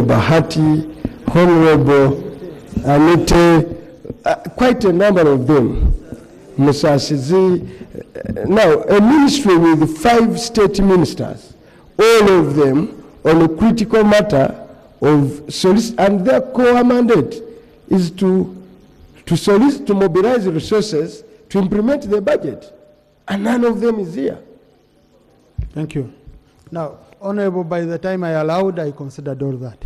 Bahati, Honorable Anite, quite a number of them, Musashizi. Now, a ministry with 5 state ministers, all of them on a critical matter of solicit, and their core mandate is to solicit, to mobilize resources to implement the budget, and none of them is here. Thank you. Now, Honorable, by the time I allowed, I considered all that.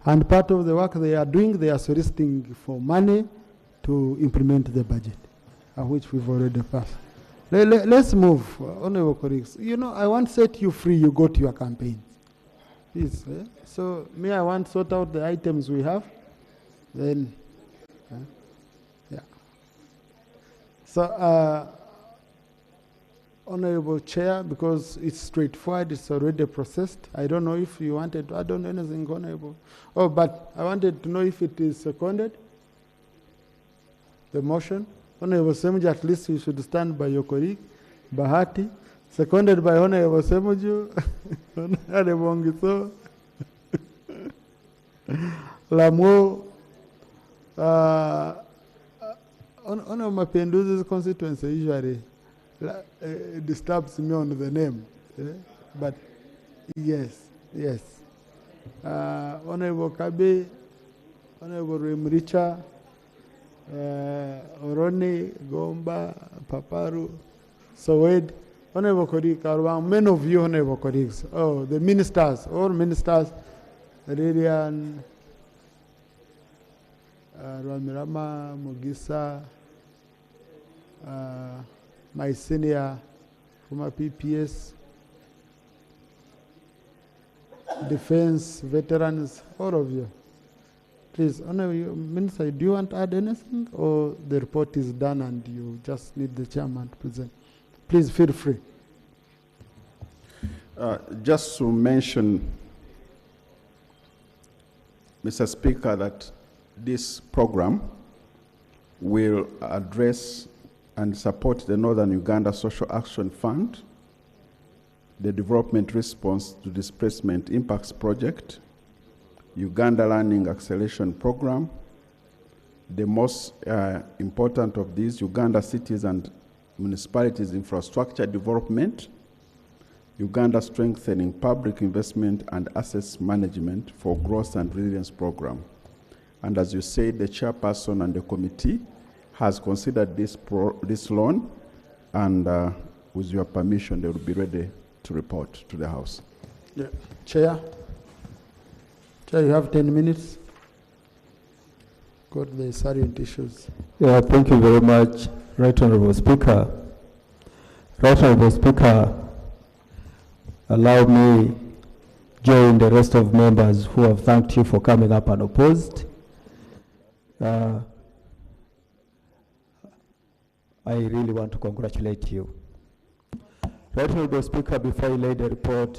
And part of the work they are doing, they are soliciting for money to implement the budget, which we've already passed. Let's move, Honorable colleagues. You know, I want to set you free, you go to your campaign. Please. So, me, I want to sort out the items we have. Then, yeah. So, Honorable Chair, because it's straightforward, it's already processed. I don't know if you wanted to add on anything, Honorable. Oh, but I wanted to know if it is seconded, the motion. Honorable Semuju, at least you should stand by your colleague, Bahati. Seconded by Honorable Semuju, Honorable Ngiso, Lamo, Honorable Mapenduzi's constituency usually disturbs me on the name, but yes. Honorable Kabe, Honorable Remricha, Oroni, Gomba, Paparu, Sowed, Honorable colleagues, many of you, Honorable colleagues, the ministers, all ministers, Lilian, Ramirama, Mugisa, my senior from a PPS, defense, veterans, all of you. Please, Honorable Minister, do you want to add anything, or the report is done and you just need the chairman to present? Please feel free. Just to mention, Mr. Speaker, that this program will address and support the Northern Uganda Social Action Fund, the Development Response to Displacement Impacts Project, Uganda Learning Acceleration Program, the most important of these, Uganda Cities and Municipalities Infrastructure Development, Uganda Strengthening Public Investment and Assets Management for Growth and Resilience Program. And as you said, the chairperson and the committee has considered this loan, and with your permission, they will be ready to report to the House. Yeah. Chair, you have 10 minutes. Got the salient issues. Yeah, thank you very much, Right Honorable Speaker. Right Honorable Speaker, allow me join the rest of members who have thanked you for coming up unopposed. I really want to congratulate you. Right Honorable Speaker, before I read the report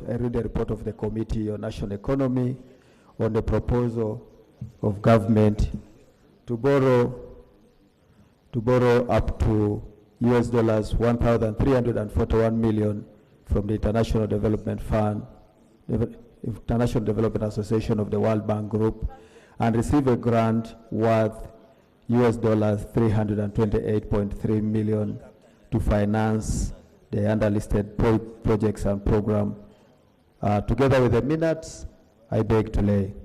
of the Committee on National Economy on the proposal of government to borrow up to US dollars 1,341 million from the International Development Fund, International Development Association of the World Bank Group, and receive a grant worth US dollars 328.3 million to finance the underlisted projects and program. Together with the minutes, I beg to lay.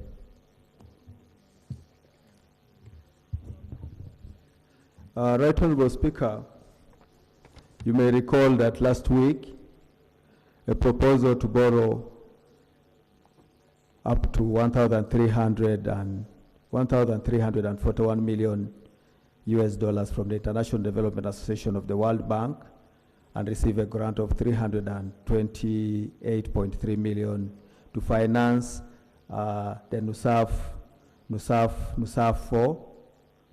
Right Honorable Speaker, you may recall that last week, a proposal to borrow up to 1,341 million US dollars from the International Development Association of the World Bank and receive a grant of 328.3 million to finance the NUSAF 4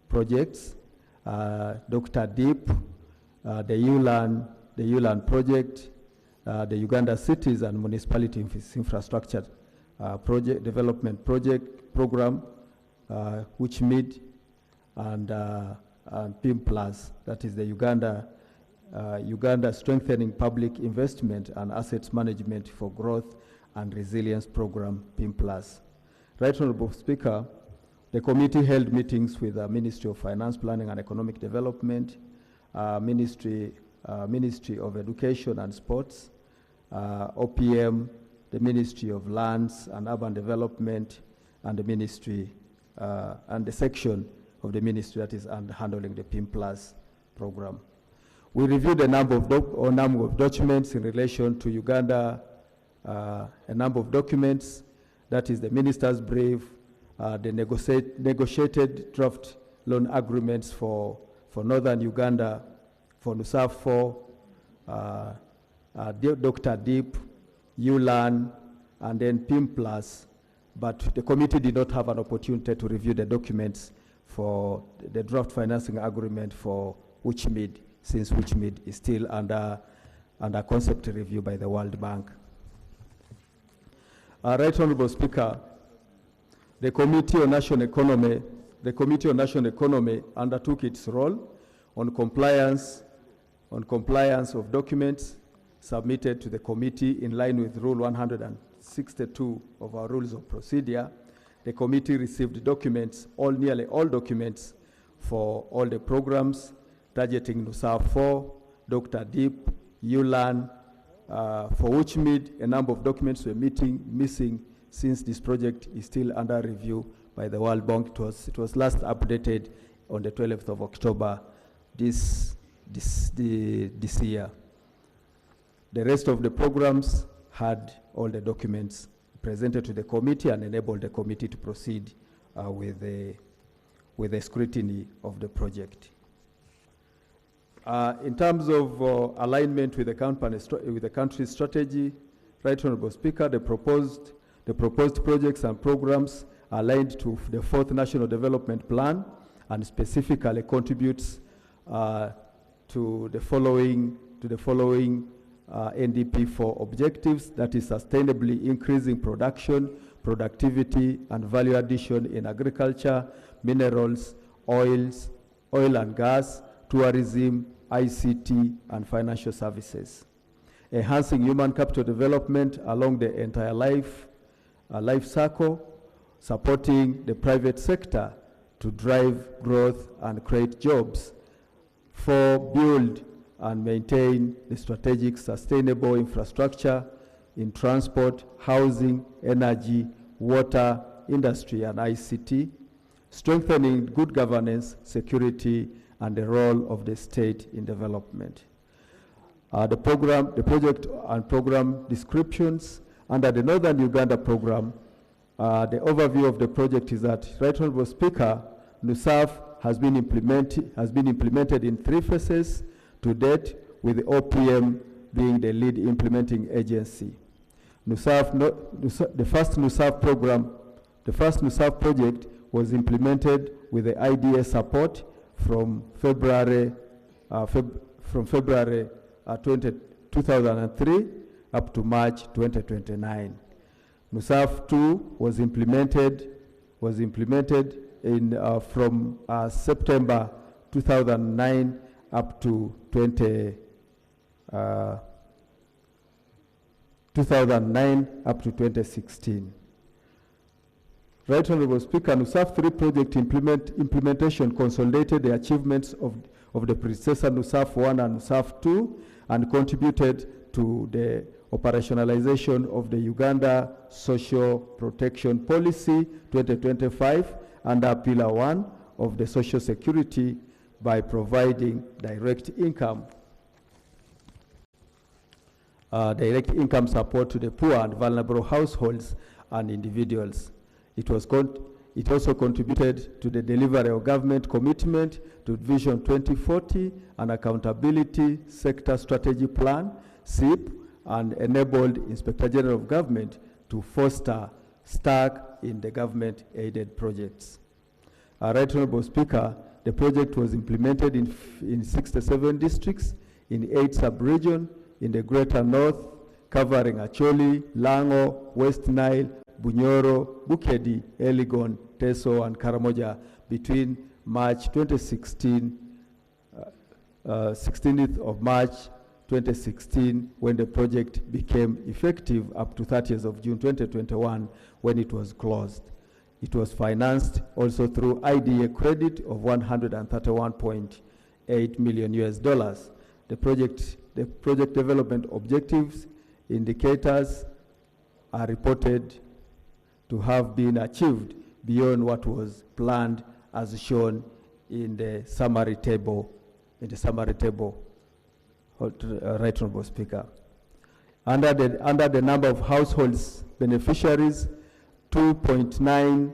projects, Dr. Deep, the ULAN project, the Uganda Cities and Municipality Infrastructure Development Program, which meet and PIM Plus, that is the Uganda Strengthening Public Investment and Assets Management for Growth and Resilience Program, PIM Plus. Right Honorable Speaker, the committee held meetings with the Ministry of Finance, Planning and Economic Development, Ministry of Education and Sports, OPM, the Ministry of Lands and Urban Development, and the Ministry and the section of the ministry that is handling the PIM Plus program. We reviewed a number of documents in relation to Uganda, a number of documents, that is the minister's brief, the negotiated draft loan agreements for Northern Uganda, for NUSAF 4, Dr. Deep, ULAN, and then PIM Plus, but the committee did not have an opportunity to review the documents for the draft financing agreement for WUCHMID, since WUCHMID is still under concept review by the World Bank. Right Honorable Speaker, the Committee on National Economy undertook its role on compliance of documents submitted to the committee in line with Rule 162 of our Rules of Procedure. The committee received documents, nearly all documents, for all the programs targeting NUSAF 4, Dr. Deep, ULAN. For WUCHMID, a number of documents were missing since this project is still under review by the World Bank. It was last updated on the 12th of October this year. The rest of the programs had all the documents presented to the committee and enabled the committee to proceed with the scrutiny of the project. In terms of alignment with the country's strategy, Right Honorable Speaker, the proposed projects and programs are aligned to the 4th National Development Plan and specifically contributes to the following NDP4 objectives, that is sustainably increasing production, productivity, and value addition in agriculture, minerals, oil and gas, tourism, ICT, and financial services. Enhancing human capital development along the entire life cycle, supporting the private sector to drive growth and create jobs. 4, build and maintain the strategic sustainable infrastructure in transport, housing, energy, water, industry, and ICT, strengthening good governance, security, and the role of the state in development. The project and program descriptions under the Northern Uganda program, the overview of the project is that, Right Honorable Speaker, NUSAF has been implemented in 3 phases to date, with the OPM being the lead implementing agency. The first NUSAF project was implemented with the IDA support from February 2003 up to March 2029. NUSAF 2 was implemented from September 2009 up to 2016. Right Honorable Speaker, NUSAF 3 project implementation consolidated the achievements of the predecessor NUSAF 1 and NUSAF 2 and contributed to the operationalization of the Uganda Social Protection Policy 2025 under Pillar 1 of the Social Security by providing direct income support to the poor and vulnerable households and individuals. It also contributed to the delivery of government commitment to Vision 2040 and Accountability Sector Strategy Plan, SIP, and enabled Inspector General of Government to foster STAR in the government-aided projects. Right Honorable Speaker, the project was implemented in 67 districts, in 8 sub-regions, in the Greater North, covering Acholi, Lango, West Nile, Bunyoro, Bukedi, Elgon, Teso, and Karamoja between March 2016, 16th of March 2016, when the project became effective, up to 30th of June 2021, when it was closed. It was financed also through IDA credit of $131.8 million US. The project development objectives indicators are reported to have been achieved beyond what was planned as shown in the summary table. Right, Honorable Speaker. Under the number of households beneficiaries, 2.9,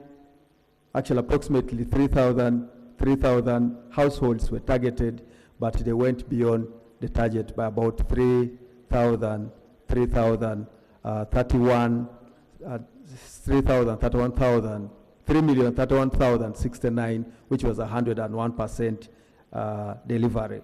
actually approximately 3,000 households were targeted, but they went beyond the target by about 3,031,069, which was 101% delivery.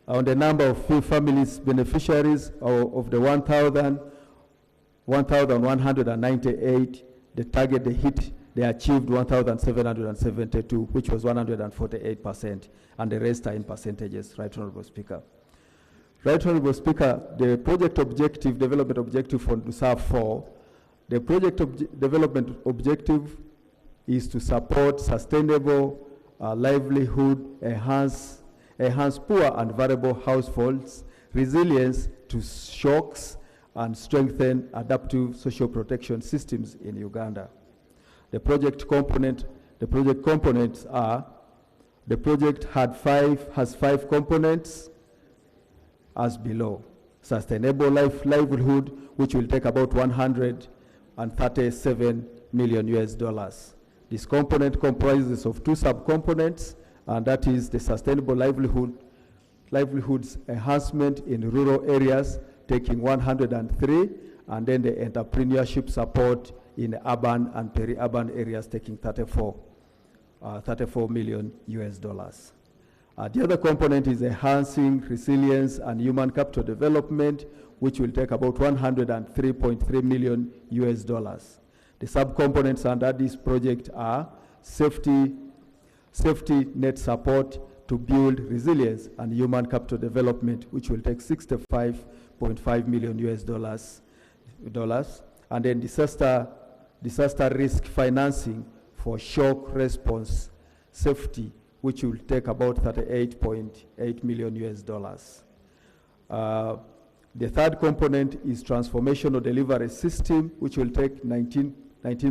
On the number of families beneficiaries of the 1,198, the target they hit, they achieved 1,772, which was 148%, and the rest are in percentages, Right Honorable Speaker. Right Honorable Speaker, the project objective, development objective for STAR 4, the project development objective is to support sustainable livelihood, enhance poor and vulnerable households, resilience to shocks, and strengthen adaptive social protection systems in Uganda. The project components are, the project has five components as below. Sustainable livelihood, which will take about $137 million US. This component comprises of two subcomponents, and that is the sustainable livelihoods enhancement in rural areas, taking 103, and then the entrepreneurship support in urban and peri-urban areas, taking 34 million US. The other component is enhancing resilience and human capital development, which will take about 103.3 million US. The subcomponents under this project are safety net support to build resilience and human capital development, which will take 65.5 million US dollars, and then disaster risk financing for shock response safety, which will take about 38.8 million US dollars. The third component is transformational delivery system, which will take 19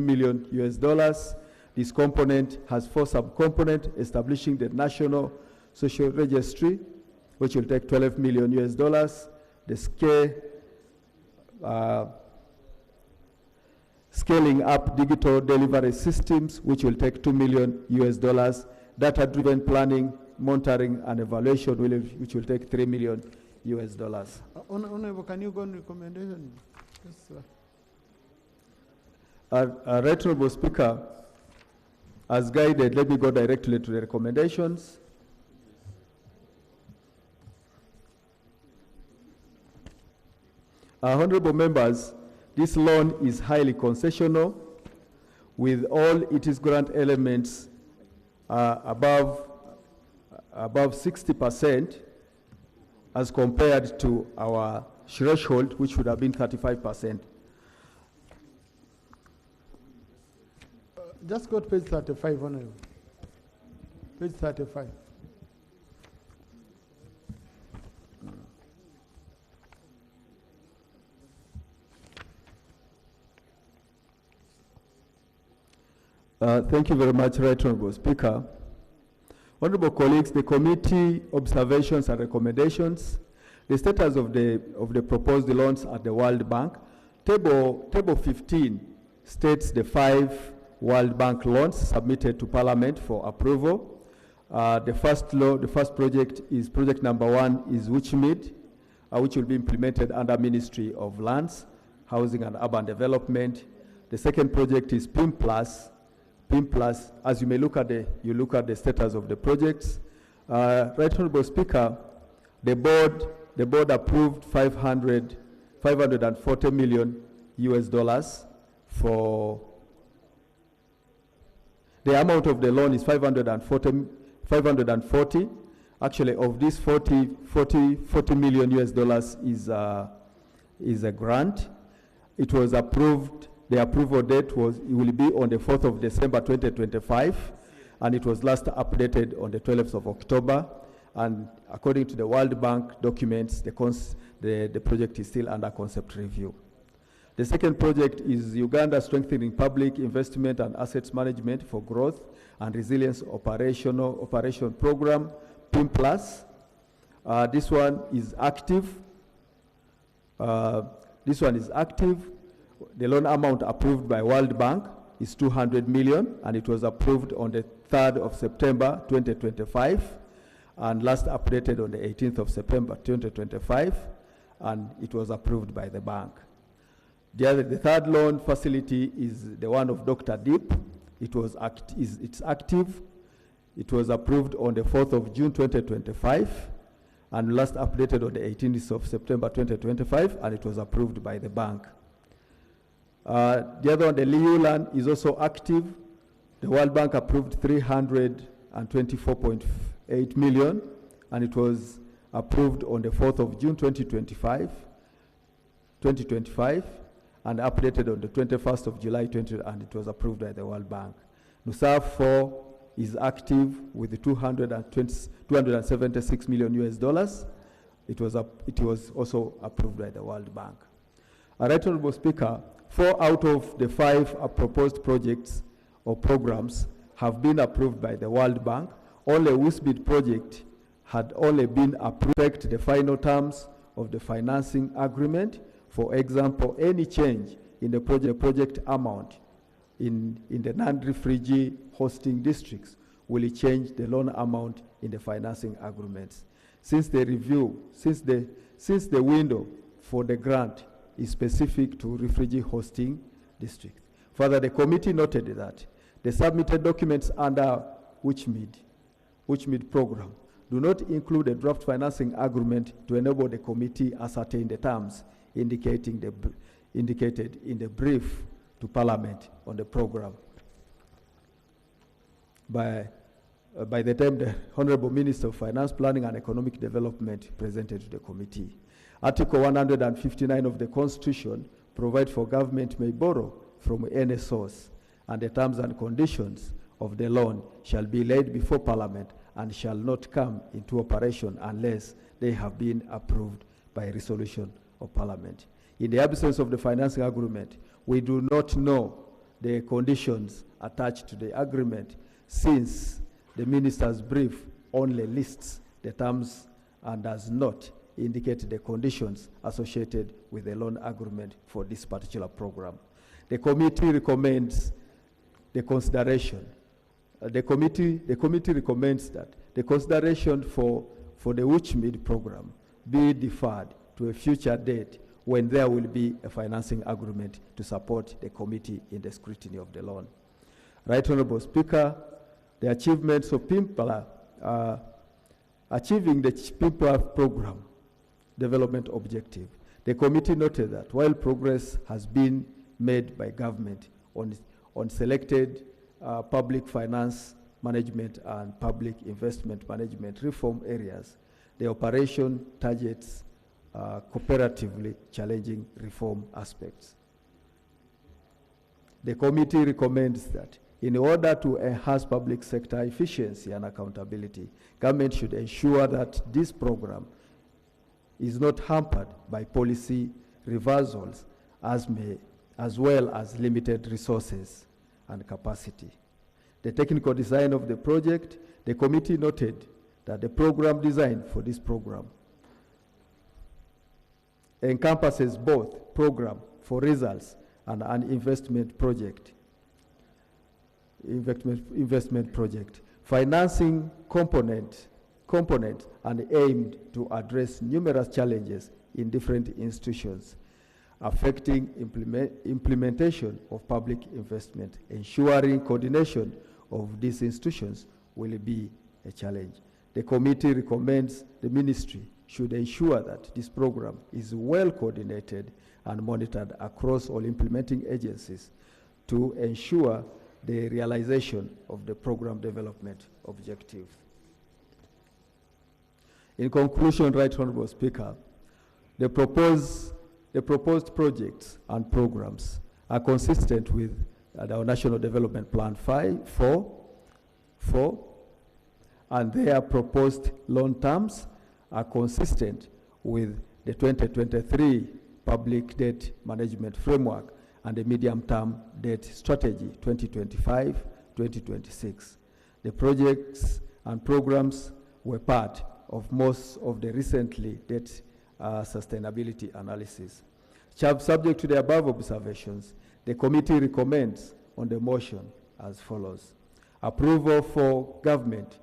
million US dollars. This component has four subcomponents: establishing the National Social Registry, which will take 12 million US dollars. The scaling up digital delivery systems, which will take 2 million US dollars. Data-driven planning, monitoring, and evaluation, which will take 3 million US dollars. Honorable, can you go on recommendation? Yes, sir. Right Honorable Speaker, as guided, let me go directly to the recommendations. Honorable members, this loan is highly concessional, with all its grant elements above 60%, as compared to our threshold, which would have been 35%. Just go to page 35, Honorable. Page 35. Thank you very much, Right Honorable Speaker. Honorable colleagues, the committee observations and recommendations. The status of the proposed loans at the World Bank. Table 15 states the 5 World Bank loans submitted to Parliament for approval. The first project is project number 1 is Wichmid, which will be implemented under Ministry of Lands, Housing and Urban Development. The second project is PIM Plus. As you may look at the status of the projects. Right Honorable Speaker, the board approved 540 million US dollars for the amount of the loan is 540. Actually, of this 40 million US dollars is a grant. It was approved the approval date it will be on the 4th of December 2025, and it was last updated on the 12th of October. And according to the World Bank documents, the project is still under concept review. The second project is Uganda Strengthening Public Investment and Assets Management for Growth and Resilience Operation Program, PIM+. This one is active. The loan amount approved by World Bank is 200 million, and it was approved on the 3rd of September 2025, and last updated on the 18th of September 2025, and it was approved by the bank. The third loan facility is the one of Dr. Deep. It's active. It was approved on the 4th of June 2025, and last updated on the 18th of September 2025, and it was approved by the bank. The other one, the Liu Land, is also active. The World Bank approved 324.8 million, and it was approved on the 4th of June 2025, and updated on the 21st of July 20, and it was approved by the World Bank. NUSAF 4 is active with $276 million US dollars. It was also approved by the World Bank. Right, Honorable Speaker, 4 out of the 5 proposed projects or programs have been approved by the World Bank. Only WISBID project had only been approved the final terms of the financing agreement. For example, any change in the project amount in the non-refugee hosting districts will change the loan amount in the financing agreements. Since the window for the grant is specific to refugee hosting districts. Further, the committee noted that the submitted documents under WISBID program do not include a draft financing agreement to enable the committee ascertain the terms indicated in the brief to Parliament on the program. By the time the Honorable Minister of Finance, Planning and Economic Development presented to the committee. Article 159 of the Constitution provides for government may borrow from any source, and the terms and conditions of the loan shall be laid before Parliament and shall not come into operation unless they have been approved by resolution of Parliament. In the absence of the financing agreement, we do not know the conditions attached to the agreement, since the minister's brief only lists the terms and does not indicate the conditions associated with the loan agreement for this particular program. The committee recommends the consideration. The committee recommends that the consideration for the WISBID program be deferred to a future date when there will be a financing agreement to support the committee in the scrutiny of the loan. Right Honorable Speaker, the achievements of PIMPLA, achieving the PIMPLA program development objective. The committee noted that while progress has been made by government on selected public finance management and public investment management reform areas, the operation targets cooperatively challenging reform aspects. The committee recommends that in order to enhance public sector efficiency and accountability, government should ensure that this program is not hampered by policy reversals as well as limited resources and capacity. The technical design of the project, the committee noted that the program design for this program encompasses both program for results and an investment project. Financing component and aimed to address numerous challenges in different institutions affecting implementation of public investment. Ensuring coordination of these institutions will be a challenge. The committee recommends the ministry should ensure that this program is well coordinated and monitored across all implementing agencies to ensure the realization of the program development objective. In conclusion, Right Honorable Speaker, the proposed projects and programs are consistent with our National Development Plan 4, and their proposed loan terms are consistent with the 2023 Public Debt Management Framework and the Medium-Term Debt Strategy 2025-2026. The projects and programs were part of most of the recently debt sustainability analysis. Subject to the above observations, the committee recommends on the motion as follows. Approval for government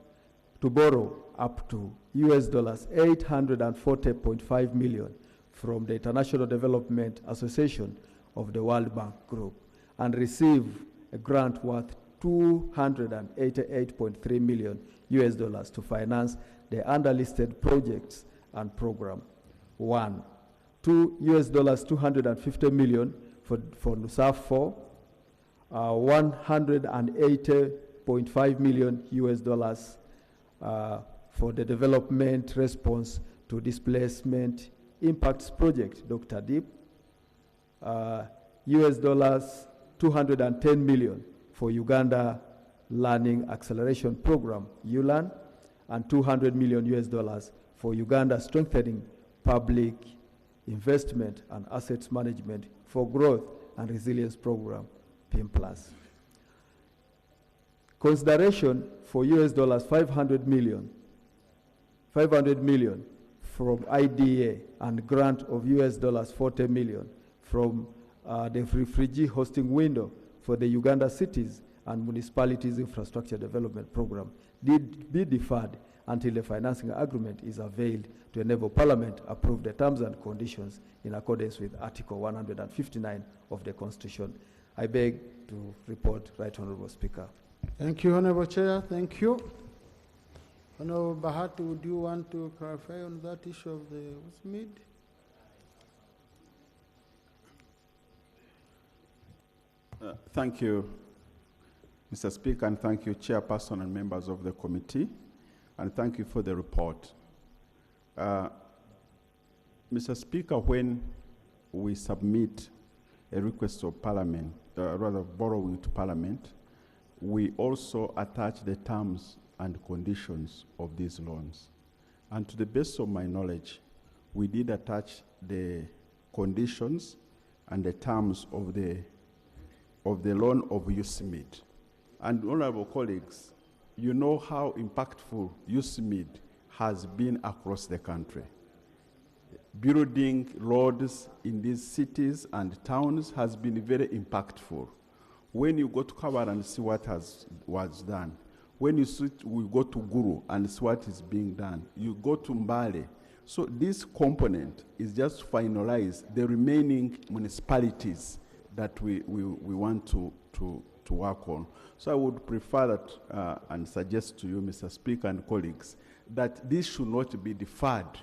to borrow up to $840.5 million from the International Development Association of the World Bank Group and receive a grant worth $288.3 million to finance the underlisted projects and program. One, $250 million for NUSAF 4, $180.5 million for the development response to displacement impacts project, Dr. Deep, $210 million for Uganda Learning Acceleration Program, ULAN, and $200 million for Uganda Strengthening Public Investment and Assets Management for Growth and Resilience Program, PIM+. Consideration for $500 million from IDA and grant of $40 million from the refugee hosting window for the Uganda Cities and Municipalities Infrastructure Development Program did be deferred until the financing agreement is availed to enable Parliament approve the terms and conditions in accordance with Article 159 of the Constitution. I beg to report, Right Honourable Speaker. Thank you, Honourable Chair. Thank you. Honourable Bahati, would you want to clarify on that issue of the USMID? Thank you, Mr. Speaker, and thank you, Chairperson and members of the committee, and thank you for the report. Mr. Speaker, when we submit a request of Parliament, rather borrowing to Parliament, we also attach the terms and conditions of these loans. And to the best of my knowledge, we did attach the conditions and the terms of the loan of USMID. And honorable colleagues, you know how impactful USMID has been across the country. Building roads in these cities and towns has been very impactful. When you go to Kabara and see what was done, when you go to Guru and see what is being done, you go to Mbale. So this component is just to finalize the remaining municipalities that we want to work on. So I would prefer that and suggest to you, Mr. Speaker and colleagues, that this should not be deferred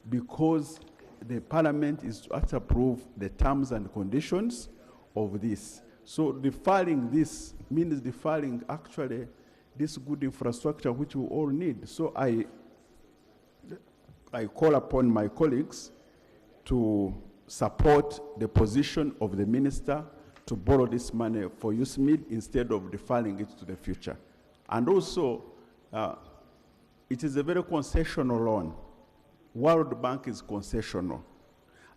because the Parliament is to approve the terms and conditions of this. So deferring this means deferring actually this good infrastructure which we all need. So I call upon my colleagues to support the position of the minister to borrow this money for USMID instead of deferring it to the future. And also, it is a very concessional loan. World Bank is concessional,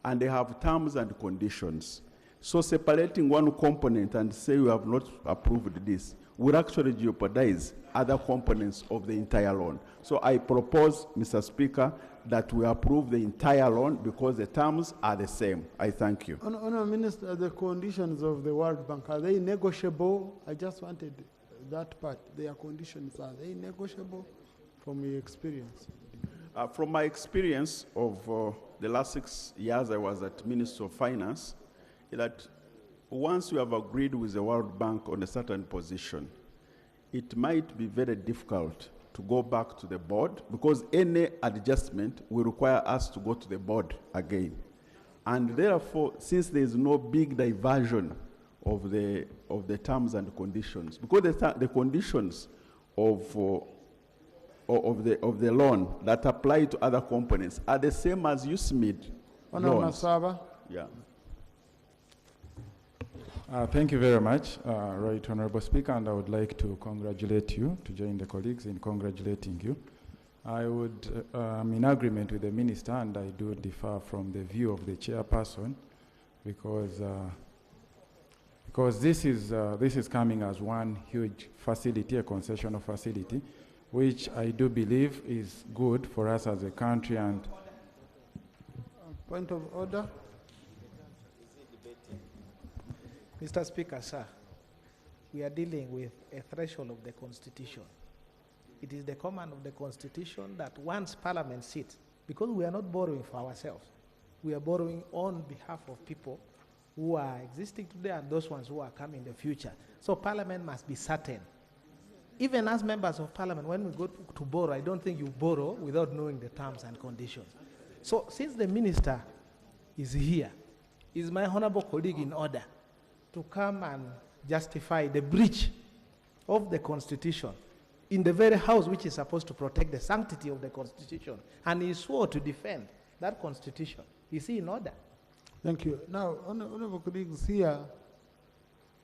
and they have terms and conditions. So separating one component and say you have not approved this will actually jeopardize other components of the entire loan. So I propose, Mr. Speaker, that we approve the entire loan because the terms are the same. I thank you. Honourable Minister, the conditions of the World Bank, are they negotiable? I just wanted that part. Their conditions, are they negotiable from your experience? From my experience of the last 6 years I was at Ministry of Finance, that once you have agreed with the World Bank on a certain position, it might be very difficult to go back to the board because any adjustment will require us to go to the board again. And therefore, since there is no big diversion of the terms and conditions, because the conditions of the loan that apply to other components are the same as USMID loans. Masaba. Yeah. Thank you very much, Right Honorable Speaker, and I would like to congratulate you, to join the colleagues in congratulating you. I would, in agreement with the Minister, and I do differ from the view of the chairperson, because this is coming as one huge facility, a concessional facility, which I do believe is good for us as a country. And point of order. Mr. Speaker, sir, we are dealing with a threshold of the Constitution. It is the command of the Constitution that once Parliament sits, because we are not borrowing for ourselves, we are borrowing on behalf of people who are existing today and those ones who are coming in the future. So Parliament must be certain. Even as members of Parliament, when we go to borrow, I don't think you borrow without knowing the terms and conditions. So since the Minister is here, is my honorable colleague in order to come and justify the breach of the Constitution in the very house which is supposed to protect the sanctity of the Constitution, and he swore to defend that Constitution? Is he in order? Thank you. Now, honorable colleagues, here,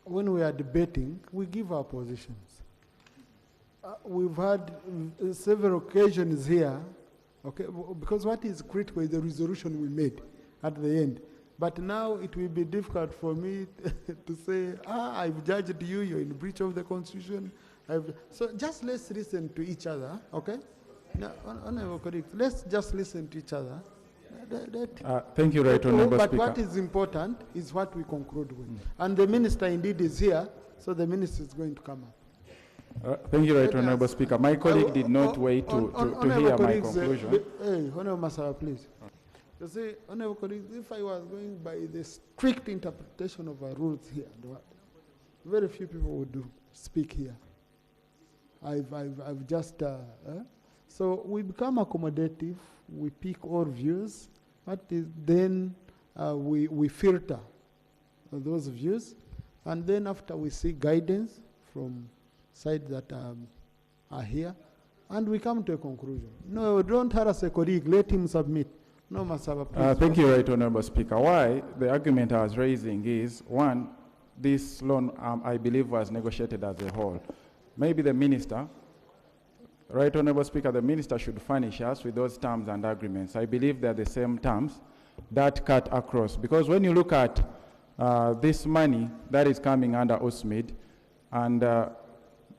when we are debating, we give our positions. We've had several occasions here, okay, because what is critical is the resolution we made at the end. But now it will be difficult for me to say, I've judged you, you're in breach of the Constitution. So just let's listen to each other, okay? Now, honorable colleagues, let's just listen to each other. Thank you, Right Honorable But Speaker. what is important is what we conclude with. And the Minister indeed is here, so the Minister is going to come up. Thank you, Right Honorable Speaker. My colleague did not wait to hear my conclusion. Hey, Honorable Masara, please. You see, honorable colleagues, if I was going by the strict interpretation of our rules here, very few people would speak here. I've just, so we become accommodative, we pick all views, but then we filter those views, and then after we seek guidance from sides that are here, and we come to a conclusion. No, don't harass a colleague, let him submit. No, Masaba, please. Thank you, Right Honorable Speaker. Why the argument I was raising is, one, this loan, I believe, was negotiated as a whole. Maybe the Minister, Right Honorable Speaker, the Minister should furnish us with those terms and agreements. I believe they're the same terms that cut across. Because when you look at this money that is coming under USMID, and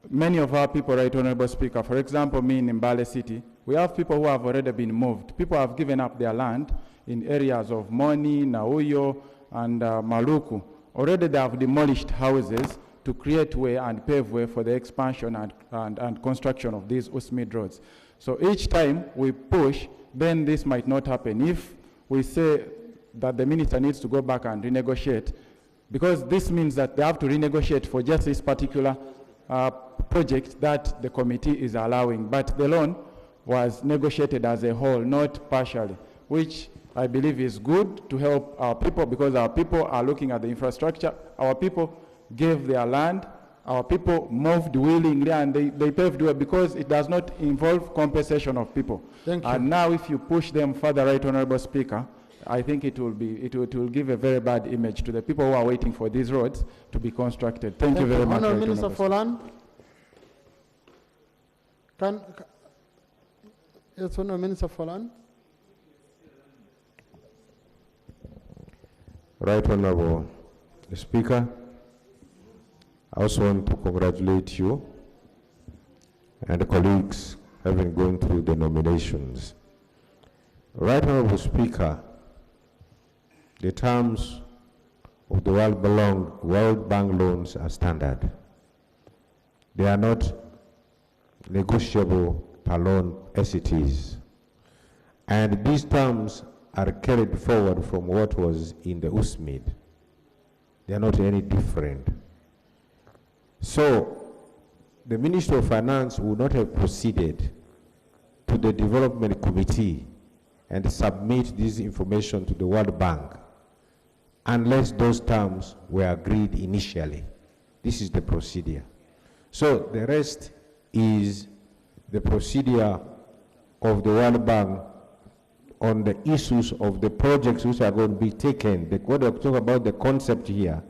many of our people, Right Honorable Speaker, for example, me in Mbale City, we have people who have already been moved. People have given up their land in areas of Moni, Nauyo, and Maluku. Already they have demolished houses to create way and pave way for the expansion and construction of these USMID roads. So each time we push, then this might not happen. If we say that the Minister needs to go back and renegotiate, because this means that they have to renegotiate for just this particular project that the committee is allowing. But the loan was negotiated as a whole, not partially, which I believe is good to help our people, because our people are looking at the infrastructure. Our people gave their land, our people moved willingly, and they paved way, because it does not involve compensation of people. Thank you. And now if you push them further, Right Honorable Speaker, I think it will give a very bad image to the people who are waiting for these roads to be constructed. Thank you very much. Honourable Minister Folland. Yes, Honourable Minister Folland. Right Honourable Speaker, I also want to congratulate you and the colleagues having gone through the nominations. Right Honourable Speaker, the terms of the World Bank loans are standard. They are not negotiable per loan as it is. And these terms are carried forward from what was in the USMID. They are not any different. So the Ministry of Finance would not have proceeded to the Development Committee and submit this information to the World Bank unless those terms were agreed initially. This is the procedure. So the rest is the procedure of the World Bank on the issues of the projects which are going to be taken. What we're talking about, the concept here,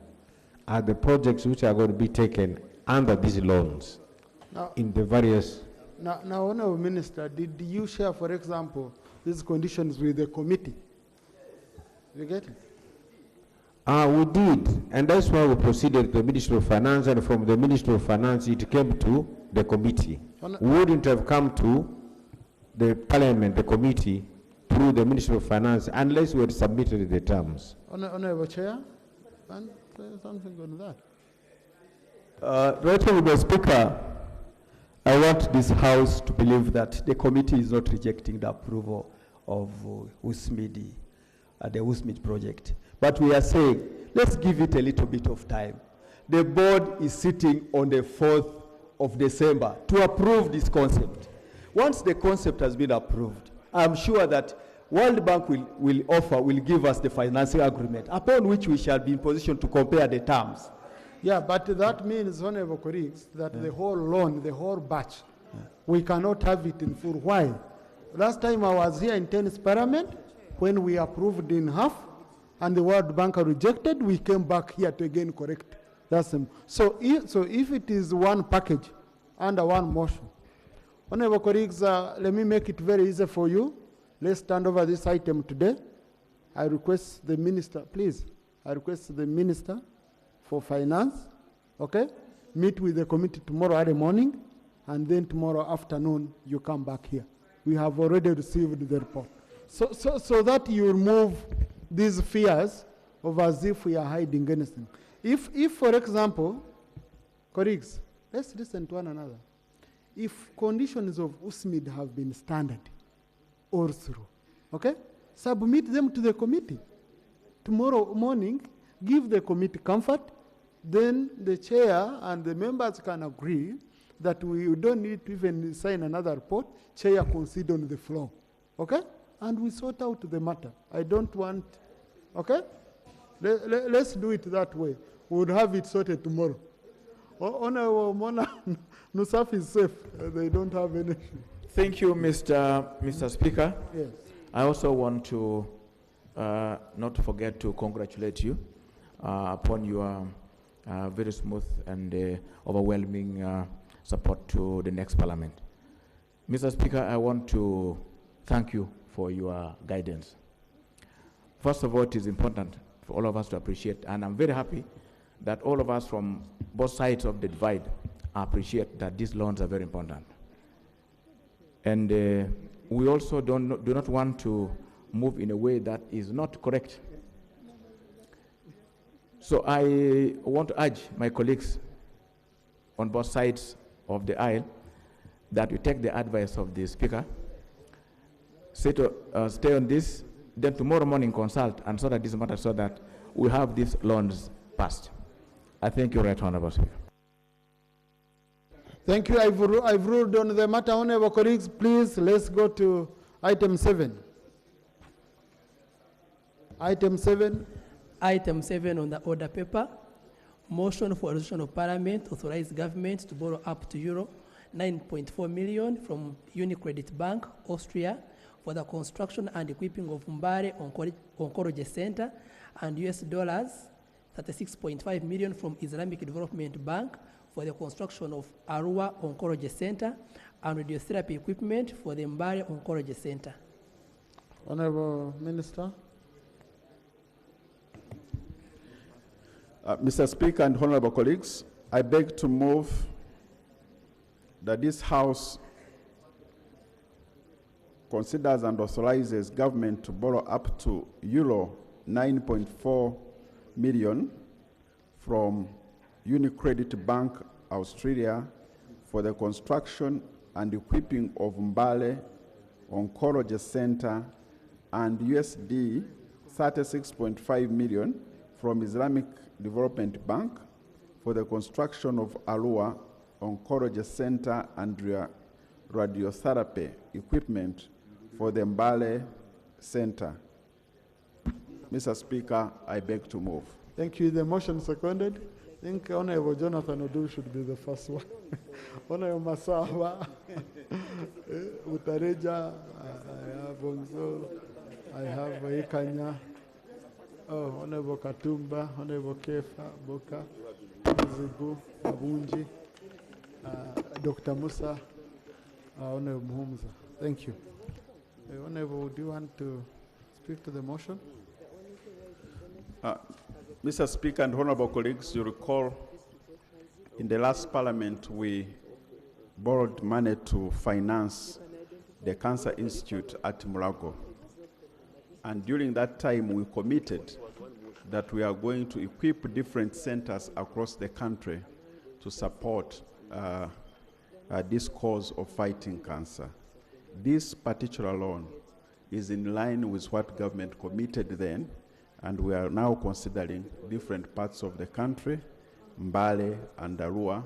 are the projects which are going to be taken under these loans Now, in the various... now, Honorable Minister, did you share, for example, these conditions with the committee? You get it? We did, and that's why we proceeded to the Ministry of Finance, and from the Ministry of Finance it came to the committee. We wouldn't have come to the Parliament, the committee, through the Ministry of Finance unless we had submitted the terms. Honorable Chair, and say something on that. Right Honorable Speaker, I want this House to believe that the committee is not rejecting the approval of USMID, the USMID project. But we are saying, let's give it a little bit of time. The board is sitting on the 4th of December to approve this concept. Once the concept has been approved, I'm sure that World Bank will give us the financing agreement upon which we shall be in position to compare the terms. Yeah, but that means, honorable colleagues, that the whole loan, the whole batch, we cannot have it in full. Why? Last time I was here in tennis parliament, when we approved in half, and the World Bank rejected, we came back here to again correct. That's so if it is one package under one motion, honorable colleagues, let me make it very easy for you. Let's stand over this item today. I request the minister, please. I request the minister for finance, okay? Meet with the committee tomorrow early morning, and then tomorrow afternoon you come back here. We have already received the report. So that you remove these fears of as if we are hiding anything. If for example, colleagues, let's listen to one another. If conditions of USMID have been standard all through, okay? Submit them to the committee. Tomorrow morning, give the committee comfort, then the chair and the members can agree that we don't need to even sign another report. Chair concede on the floor, okay? And we sort out the matter. I don't want, okay? Let's do it that way. We'll have it sorted tomorrow. Honorable Mona, Nusaf is safe. They don't have any. Thank you, Mr. Speaker. Yes. I also want to not forget to congratulate you upon your very smooth and overwhelming support to the next Parliament. Mr. Speaker, I want to thank you for your guidance. First of all, it is important for all of us to appreciate, and I'm very happy that all of us from both sides of the divide appreciate that these loans are very important. And we also do not want to move in a way that is not correct. So I want to urge my colleagues on both sides of the aisle that we take the advice of the Speaker, stay on this, then tomorrow morning consult and sort out this matter so that we have these loans passed. I thank you, Right Honorable Speaker. Thank you. I've ruled on the matter. Honorable colleagues, please, let's go to item 7. Item 7. Item 7 on the order paper. Motion for resolution of Parliament authorize government to borrow up to euro 9.4 million from UniCredit Bank, Austria, for the construction and equipping of Mbare Oncology Center, and US dollars 36.5 million from Islamic Development Bank for the construction of Arua Oncology Center and radiotherapy equipment for the Mbare Oncology Center. Honorable Minister. Mr. Speaker and honorable colleagues, I beg to move that this House considers and authorizes government to borrow up to euro 9.4 million from UniCredit Bank, Australia, for the construction and equipping of Mbale Oncology Center, and USD 36.5 million from Islamic Development Bank for the construction of Arua Oncology Center and radiotherapy equipment for the Mbale Center. Mr. Speaker, I beg to move. Thank you. The motion seconded. I think Honorable Jonathan Odu should be the first one. Honorable Masawa, Utareja, I have Bonzo, I have Ekanya. Oh, Honorable Katumba, Honorable Kefa, Boka, Zibu, Abunji, Dr. Musa, Honorable Muhumza. Thank you. Honorable, do you want to speak to the motion? Mr. Speaker and honorable colleagues, you recall in the last parliament we borrowed money to finance the Cancer Institute at Mulago. And during that time we committed that we are going to equip different centers across the country to support this cause of fighting cancer. This particular loan is in line with what government committed then, and we are now considering different parts of the country, Mbale and Arua,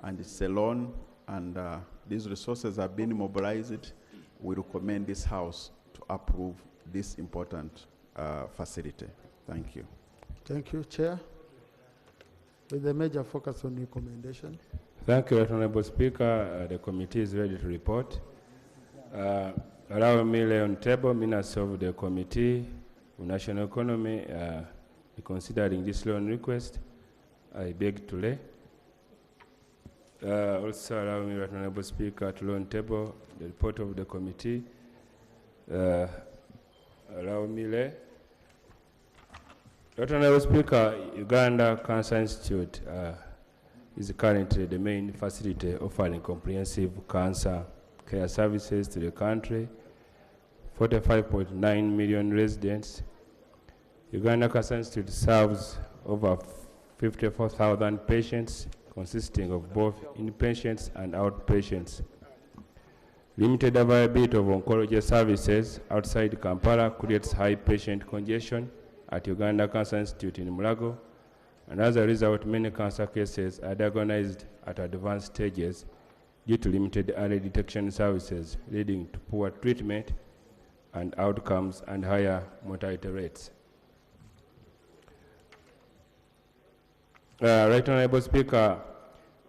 and it's a loan, and these resources are being mobilized. We recommend this House to approve this important facility. Thank you. Thank you, Chair. With a major focus on recommendation. Thank you, Honorable Speaker. The committee is ready to report. Allow me lay on table minutes of the Committee of National Economy considering this loan request. I beg to lay. Also allow me, Honorable Speaker, to lay on table the report of the committee. Allow me lay. Honorable Speaker, Uganda Cancer Institute is currently the main facility offering comprehensive cancer care services to the country. 45.9 million residents. Uganda Cancer Institute serves over 54,000 patients, consisting of both inpatients and outpatients. Limited availability of oncology services outside Kampala creates high patient congestion at Uganda Cancer Institute in Mulago, and as a result, many cancer cases are diagnosed at advanced stages due to limited early detection services, leading to poor treatment and outcomes and higher mortality rates. Right Honorable Speaker,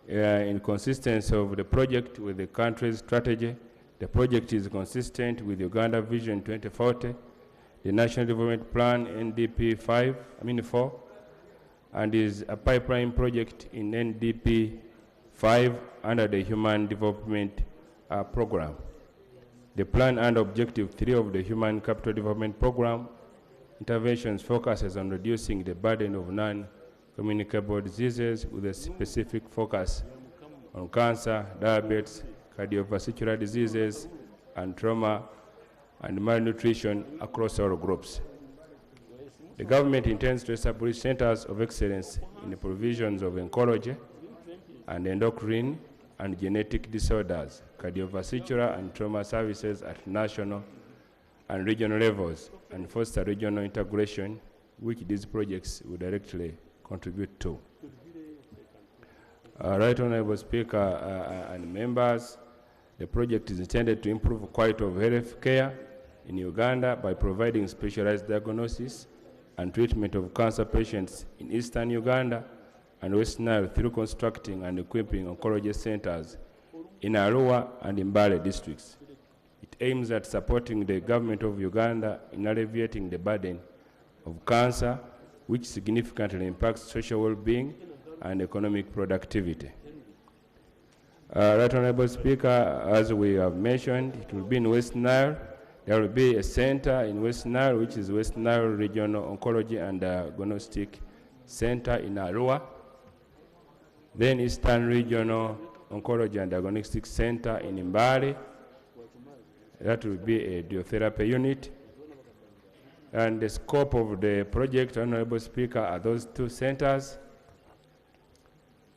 in consistency of the project with the country's strategy, the project is consistent with Uganda Vision 2040, the National Development Plan NDP 4, and is a pipeline project in NDP 5 under the Human Development Program. The plan and Objective 3 of the Human Capital Development Program interventions focuses on reducing the burden of non-communicable diseases with a specific focus on cancer, diabetes, cardiovascular diseases, and trauma and malnutrition across all groups. The government intends to establish centers of excellence in the provisions of oncology and endocrine and genetic disorders, cardiovascular and trauma services at national and regional levels, and foster regional integration, which these projects will directly contribute to. Right Honorable Speaker and members, the project is intended to improve quality of health care in Uganda by providing specialized diagnosis and treatment of cancer patients in eastern Uganda and West Nile through constructing and equipping oncology centers in Arua and Mbale districts. It aims at supporting the government of Uganda in alleviating the burden of cancer, which significantly impacts social well-being and economic productivity. Right Honorable Speaker, as we have mentioned, it will be in West Nile. There will be a center in West Nile, which is West Nile Regional Oncology and Diagnostic Center in Arua. Then Eastern Regional Oncology and Diagnostic Center in Mbale. That will be a radiotherapy unit. And the scope of the project, Honorable Speaker, are those two centers.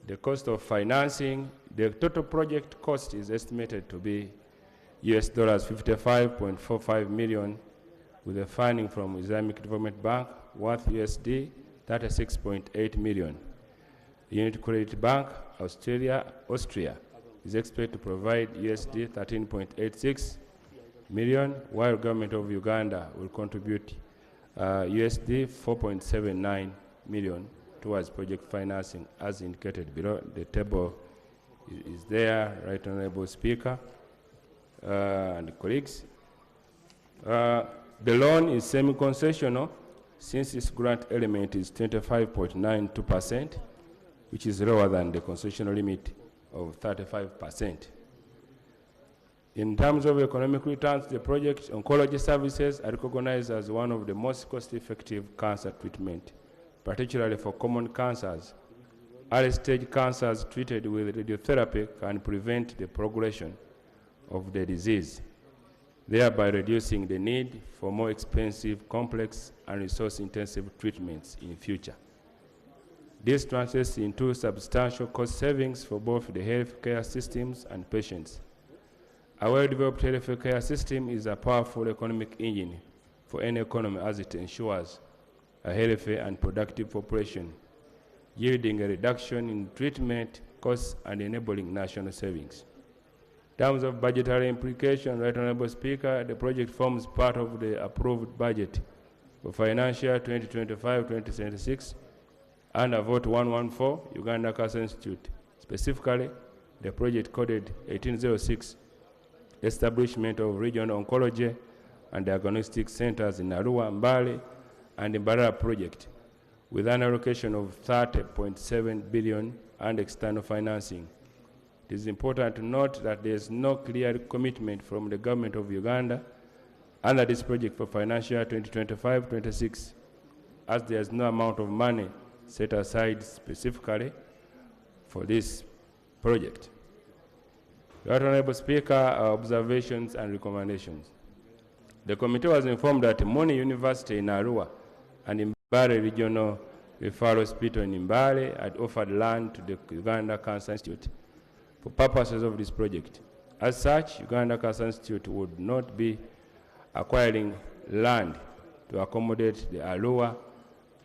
The cost of financing, the total project cost is estimated to be $55.45 million, with the funding from Islamic Development Bank worth USD 36.8 million. Unit Credit Bank, Austria, is expected to provide USD 13.86 million, while Government of Uganda will contribute USD 4.79 million towards project financing, as indicated below. The table is there, Right Honorable Speaker and colleagues. The loan is semi-concessional, since its grant element is 25.92%, which is lower than the constitutional limit of 35%. In terms of economic returns, the project oncology services are recognized as one of the most cost-effective cancer treatment, particularly for common cancers. Early-stage cancers treated with radiotherapy can prevent the progression of the disease, thereby reducing the need for more expensive, complex, and resource-intensive treatments in future. This translates into substantial cost savings for both the healthcare systems and patients. A well-developed healthcare system is a powerful economic engine for any economy as it ensures a healthy and productive population, yielding a reduction in treatment costs and enabling national savings. In terms of budgetary implication, Right Honorable Speaker, the project forms part of the approved budget for financial year 2025-2026 under Vote 114, Uganda Cancer Institute. Specifically, the project coded 1806, establishment of regional oncology and diagnostic centers in Arua, Mbale, and Mbarara project, with an allocation of 30.7 billion and external financing. It is important to note that there is no clear commitment from the government of Uganda under this project for financial year 2025-26, as there is no amount of money set aside specifically for this project. Right Honorable Speaker, our observations and recommendations. The committee was informed that Moni University in Arua and Mbale Regional Referral Hospital in Mbale had offered land to the Uganda Cancer Institute for purposes of this project. As such, Uganda Cancer Institute would not be acquiring land to accommodate the Arua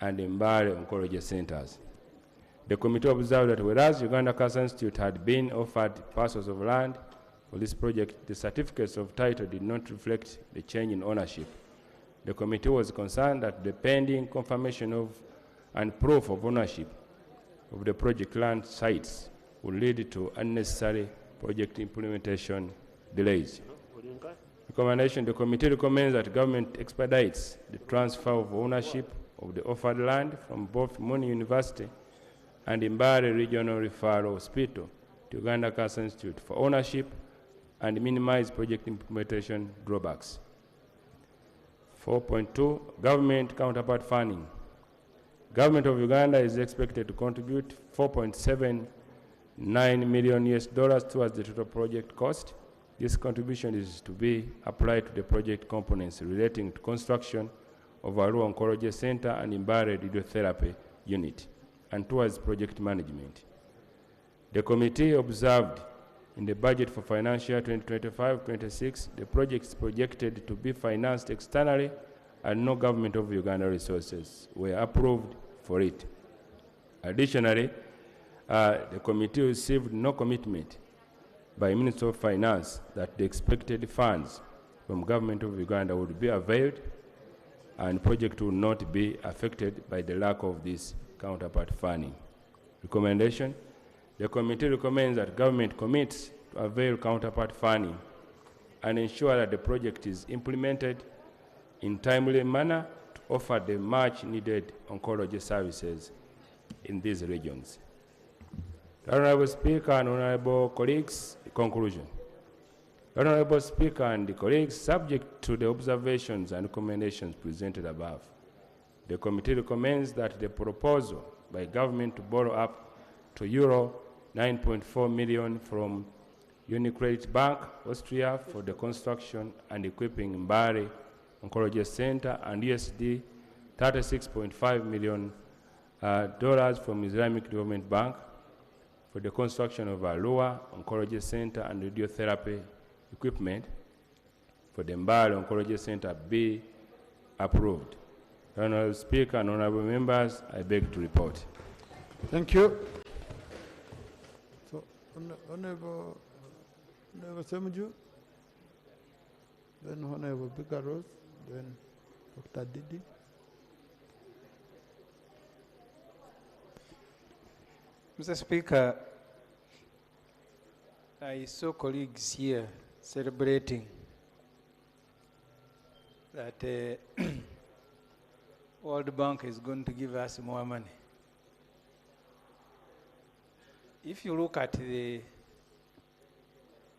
and Mbale oncology centers. The committee observed that whereas Uganda Cancer Institute had been offered parcels of land for this project, the certificates of title did not reflect the change in ownership. The committee was concerned that the pending confirmation of and proof of ownership of the project land sites would lead to unnecessary project implementation delays. Recommendation: the committee recommends that government expedites the transfer of ownership of the offered land from both Moni University and Mbale Regional Referral Hospital to Uganda Cancer Institute for ownership and minimize project implementation drawbacks. 4.2, government counterpart funding. Government of Uganda is expected to contribute $4.79 million towards the total project cost. This contribution is to be applied to the project components relating to construction of Arua Oncology Center and Mbale Radiotherapy Unit, and towards project management. The committee observed in the budget for financial year 2025-26, the project is projected to be financed externally and no government of Uganda resources were approved for it. Additionally, the committee received no commitment by Minister of Finance that the expected funds from government of Uganda would be availed and project will not be affected by the lack of this counterpart funding. Recommendation: the committee recommends that government commits to avail counterpart funding and ensure that the project is implemented in timely manner to offer the much needed oncology services in these regions. Honorable Speaker and honorable colleagues, conclusion. Honorable Speaker and the colleagues, subject to the observations and recommendations presented above, the committee recommends that the proposal by government to borrow up to Euro 9.4 million from UniCredit Bank, Austria, for the construction and equipping Mbale Oncology Center and USD $36.5 million from Islamic Development Bank for the construction of Arua Oncology Center and radiotherapy equipment for the Mbale Oncology Center be approved. Honorable Speaker and honorable members, I beg to report. Thank you. So, Honorable Semuju, then Honorable Bikaros, then Dr. Didi. Mr. Speaker, I saw colleagues here celebrating that World Bank is going to give us more money. If you look at the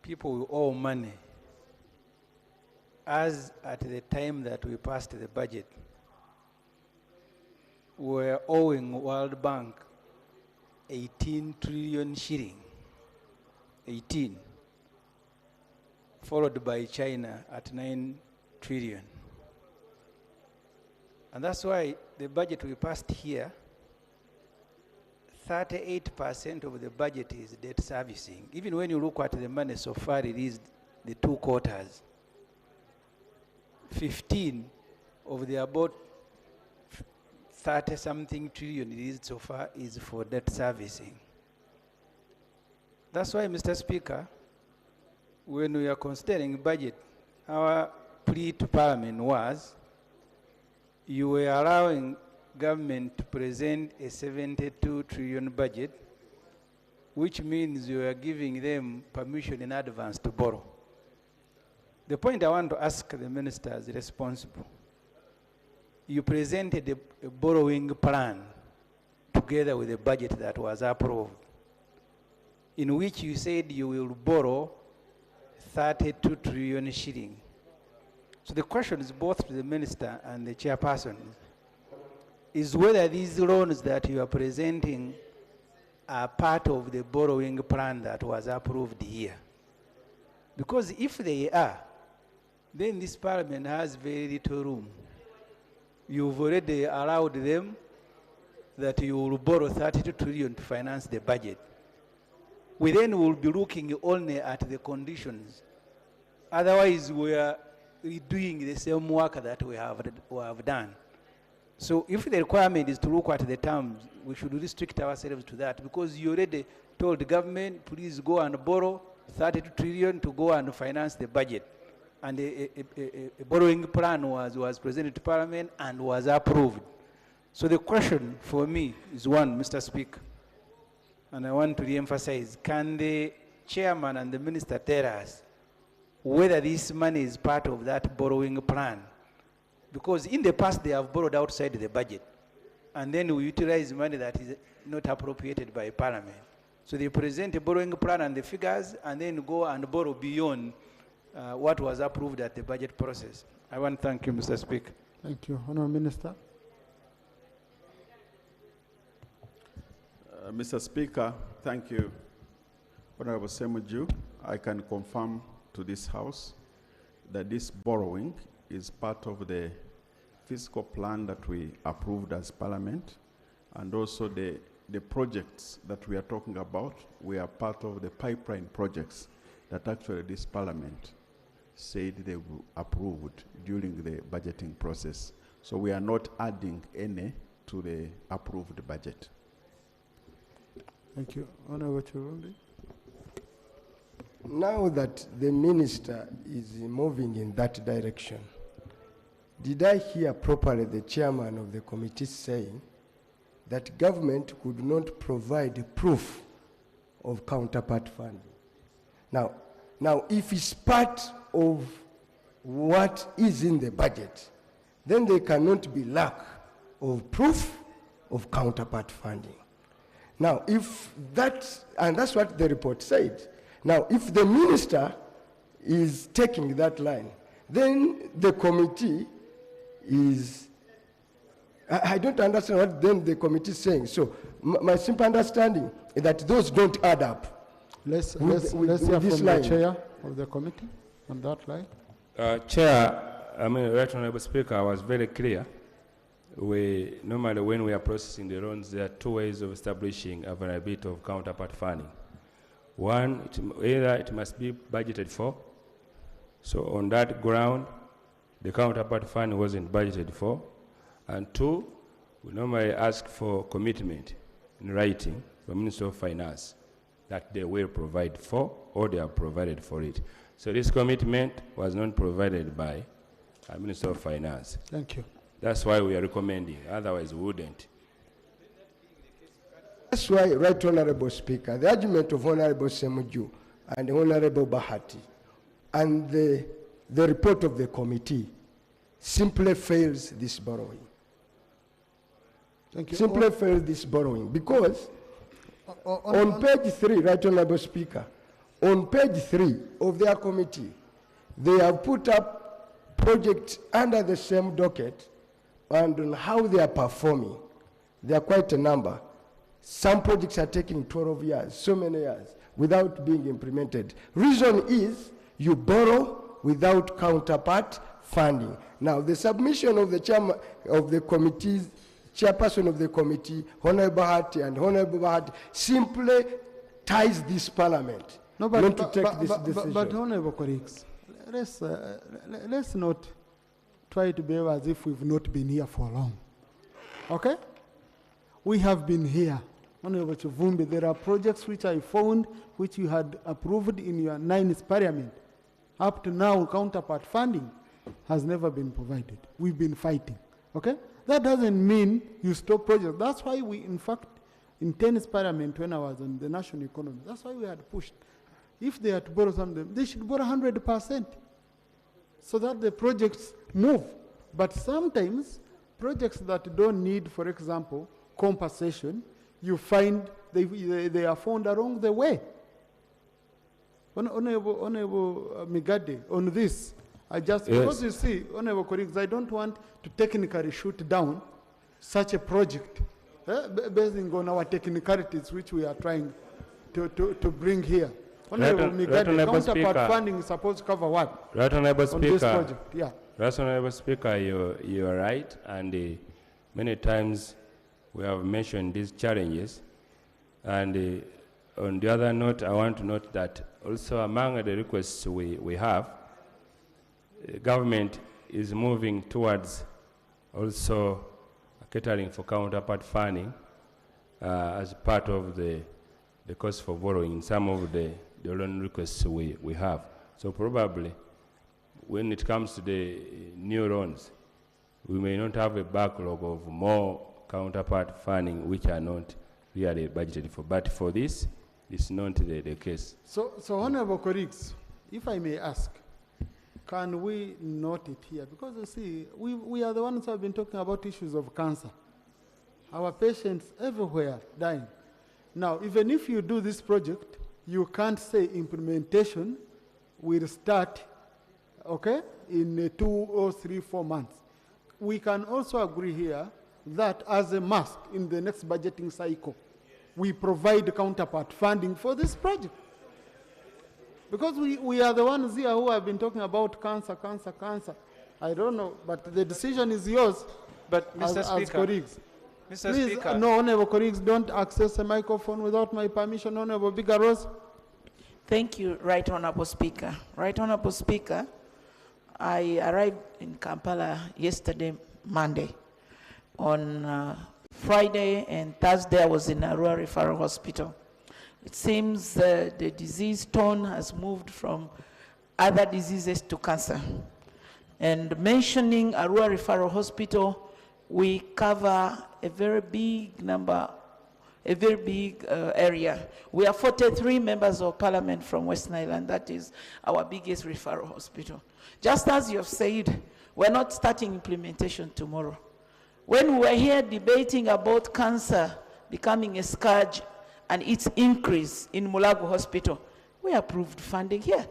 people who owe money, as at the time that we passed the budget, we were owing World Bank 18 trillion shilling, 18, followed by China at 9 trillion. And that's why the budget we passed here, 38% of the budget is debt servicing. Even when you look at the money so far released, the 2 quarters, 15 of the about 30-something trillion released so far is for debt servicing. That's why, Mr. Speaker, when we are considering budget, our plea to Parliament was, you were allowing government to present a 72 trillion budget, which means you are giving them permission in advance to borrow. The point I want to ask the ministers responsible, you presented a borrowing plan together with a budget that was approved, in which you said you will borrow 32 trillion shilling. So the question is both to the minister and the chairperson, is whether these loans that you are presenting are part of the borrowing plan that was approved here. Because if they are, then this parliament has very little room. You've already allowed them that you will borrow 32 trillion to finance the budget. We then will be looking only at the conditions. Otherwise, we are doing the same work that we have done. So if the requirement is to look at the terms, we should restrict ourselves to that, because you already told the government, please go and borrow 32 trillion to go and finance the budget. And a borrowing plan was presented to Parliament and was approved. So the question for me is one, Mr. Speaker, and I want to re-emphasize, can the chairman and the minister tell us whether this money is part of that borrowing plan? Because in the past they have borrowed outside the budget, and then we utilize money that is not appropriated by Parliament. So they present a borrowing plan and the figures, and then go and borrow beyond what was approved at the budget process. I want to thank you, Mr. Speaker. Thank you. Honourable Minister. Mr. Speaker, thank you. Honorable Semuju, I can confirm to this House that this borrowing is part of the fiscal plan that we approved as Parliament, and also the projects that we are talking about, we are part of the pipeline projects that actually this Parliament said they approved during the budgeting process. So we are not adding any to the approved budget. Thank you. Honourable Chirundi. Now that the minister is moving in that direction, did I hear properly the chairman of the committee saying that government could not provide proof of counterpart funding? Now, if it's part of what is in the budget, then there cannot be lack of proof of counterpart funding. Now, if that, and that's what the report said. Now, if the minister is taking that line, then the committee is, I don't understand what then the committee is saying. So my simple understanding is that those don't add up. Let's hear from the chair of the committee on that line. Chair, Right Honourable Speaker, I was very clear. Normally when we are processing the loans, there are 2 ways of establishing availability of counterpart funding. One, either it must be budgeted for. So on that ground, the counterpart fund wasn't budgeted for. And 2, we normally ask for commitment in writing from Minister of Finance that they will provide for, or they have provided for it. So this commitment was not provided by Minister of Finance. Thank you. That's why we are recommending, otherwise we wouldn't. That's why, Right Honourable Speaker, the argument of Honourable Semuju and Honourable Bahati and the report of the committee simply fails this borrowing. Thank you. simply failed this borrowing because on page 3, Right Honorable Speaker, on page 3 of their committee, they have put up projects under the same docket and on how they are performing. There are quite a number. Some projects are taking 12 years, so many years, without being implemented. Reason is you borrow without counterpart funding. Now, the submission of the chairman of the committees, chairperson of the committee, Honorable Bahati and Honorable Bahati, simply ties this parliament not to take this decision. But Honorable colleagues, let's not try to behave as if we've not been here for long. Okay? We have been here. Honorable Chivumbi, there are projects which I found which you had approved in your 9th parliament. Up to now, counterpart funding has never been provided. We've been fighting. Okay? That doesn't mean you stop projects. That's why we, in fact, in 10th parliament, when I was on the national economy, that's why we had pushed. If they had to borrow something, they should borrow 100% so that the projects move. But sometimes, projects that don't need, for example, compensation, you find they are found along the way. Honorable Migade, on this, I just, because you see, Honorable colleagues, I don't want to technically shoot down such a project based on our technicalities which we are trying to bring here. Honorable Migade, counterpart funding is supposed to cover what? Right Honorable Speaker, on this project, yeah. Right Honorable Speaker, you are right, and many times we have mentioned these challenges. And on the other note, I want to note that also among the requests we have, government is moving towards also catering for counterpart funding as part of the cost for borrowing in some of the loan requests we have. So probably when it comes to the new loans, we may not have a backlog of more counterpart funding which are not really budgeted for. But for this, it's not the case. So Honorable colleagues, if I may ask, can we note it here? Because you see, we are the ones who have been talking about issues of cancer. Our patients everywhere dying. Now, even if you do this project, you can't say implementation will start, okay, in 2 or 3, 4 months. We can also agree here that as a must in the next budgeting cycle, we provide counterpart funding for this project. Because we are the ones here who have been talking about cancer. I don't know, but the decision is yours. But Mr. Speaker, as colleagues. Mr. Please, Speaker. no, Honorable colleagues, don't access a microphone without my permission. Honorable Bigaros. Thank you, Right Honorable Speaker. Right Honorable Speaker, I arrived in Kampala yesterday, Monday. On Friday and Thursday, I was in Arua Referral Hospital. It seems the disease tone has moved from other diseases to cancer. And mentioning Arua Referral Hospital, we cover a very big number, a very big area. We are 43 members of parliament from Western Island. That is our biggest referral hospital. Just as you have said, we're not starting implementation tomorrow. When we were here debating about cancer becoming a scourge and its increase in Mulago Hospital, we approved funding here.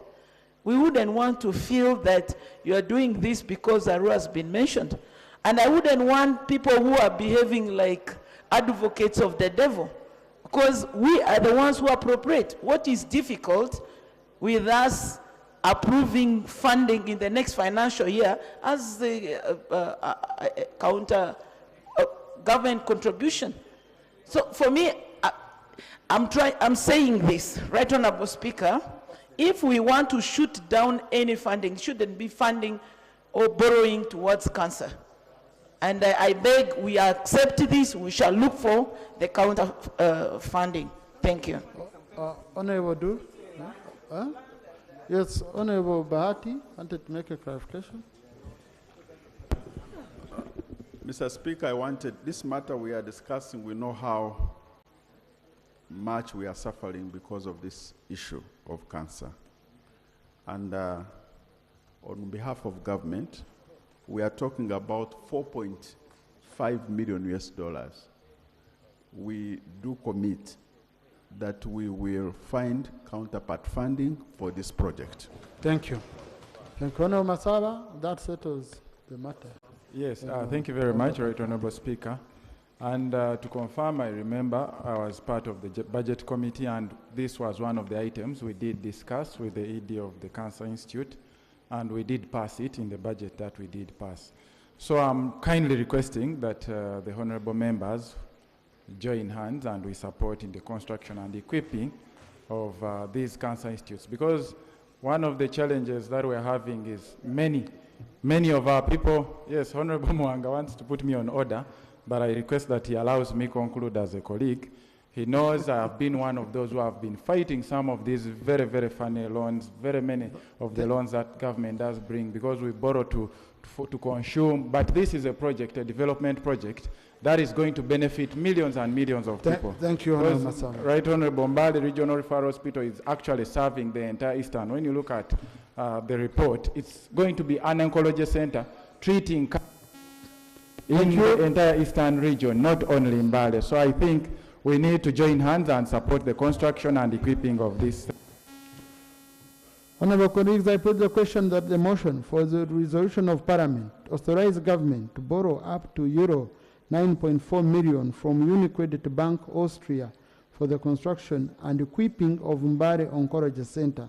We wouldn't want to feel that you are doing this because Arua has been mentioned. And I wouldn't want people who are behaving like advocates of the devil, because we are the ones who appropriate. What is difficult with us approving funding in the next financial year as the counter government contribution? So for me, I'm saying this, Right Honorable Speaker, if we want to shoot down any funding, it shouldn't be funding or borrowing towards cancer. And I beg we accept this, we shall look for the counter funding. Thank you. Honorable Du? Yes, Honorable Bahati wanted to make a clarification. Mr. Speaker, I wanted, this matter we are discussing, we know how much we are suffering because of this issue of cancer. And on behalf of government, we are talking about $5 million, we do commit that we will find counterpart funding for this project. Thank you. Thank you. Honorable Masaba, that settles the matter. Yes, thank you very much, Right Honorable Speaker. And to confirm, I remember I was part of the budget committee, and this was one of the items we did discuss with the ED of the Cancer Institute, and we did pass it in the budget that we did pass. So I'm kindly requesting that the honorable members join hands and we support in the construction and equipping of these cancer institutes, because one of the challenges that we're having is many of our people. Yes, Honorable Mwanga wants to put me on order, but I request that he allows me conclude as a colleague. He knows I have been one of those who have been fighting some of these very, very funny loans, very many of the loans that government does bring, because we borrow to consume. But this is a project, a development project, that is going to benefit millions and millions of people. Thank you, Honorable Masaba. Right Honorable Mbale Regional Referral Hospital is actually serving the entire Eastern. When you look at the report, it's going to be an oncology center treating in the entire Eastern region, not only in Mbale. So I think we need to join hands and support the construction and equipping of this. Honorable colleagues, I put the question that the motion for the resolution of Parliament authorize government to borrow up to euro 9.4 million from UniCredit Bank Austria for the construction and equipping of Mbare Oncology Center,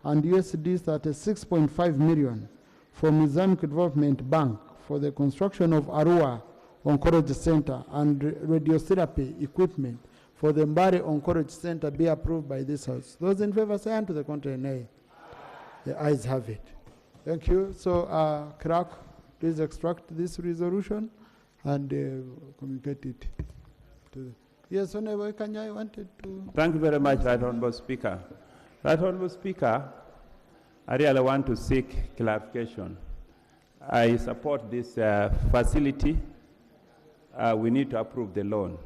and USD 36.5 million from Islamic Development Bank for the construction of Arua Oncology Center and radiotherapy equipment for the Mbare Oncology Center be approved by this House. Those in favor say aye, to the contrary nay. The ayes have it. Thank you. So, clerk, please extract this resolution and communicate it to the... Yes, Honorable Kanya, I wanted to... Thank you very much, Right Honorable Speaker. Right Honorable Speaker, I really want to seek clarification. I support this facility. We need to approve the loan.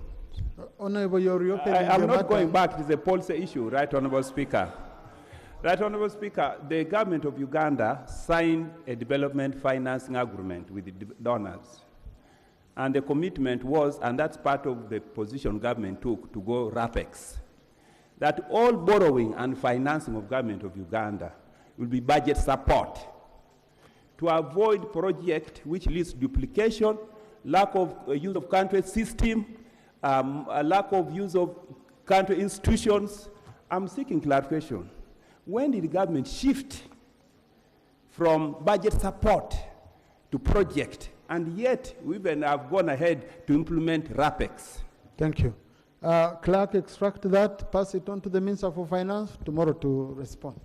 Honorable, you're reopening I'm not going back. It is a policy issue, Right Honorable Speaker. Right Honorable Speaker, the government of Uganda signed a development financing agreement with the donors. And the commitment was, and that's part of the position government took, to go RAPEX, that all borrowing and financing of government of Uganda will be budget support to avoid project which leads to duplication, lack of use of country system, a lack of use of country institutions. I'm seeking clarification. When did the government shift from budget support to project, and yet we even have gone ahead to implement RAPEX? Thank you. Clerk, extract that, pass it on to the Minister for Finance tomorrow to respond.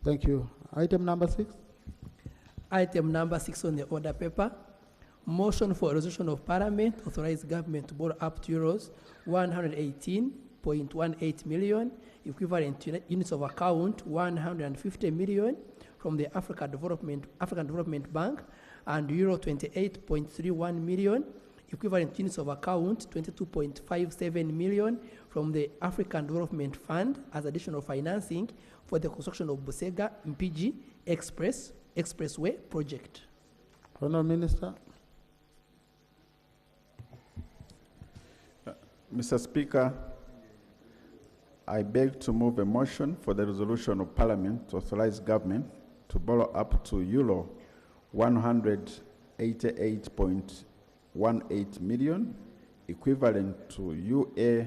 Thank you. Item number 6. Item number 6 on the order paper. Motion for a resolution of Parliament authorize government to borrow up to euros 118.18 million, equivalent to units of account 150 million from the African Development Bank, and euro 28.31 million, equivalent units of account 22.57 million from the African Development Fund as additional financing for the construction of Busega Mpigi Expressway project. Honourable Minister. Mr. Speaker, I beg to move a motion for the resolution of Parliament to authorize government to borrow up to euro 188.18 million, equivalent to UA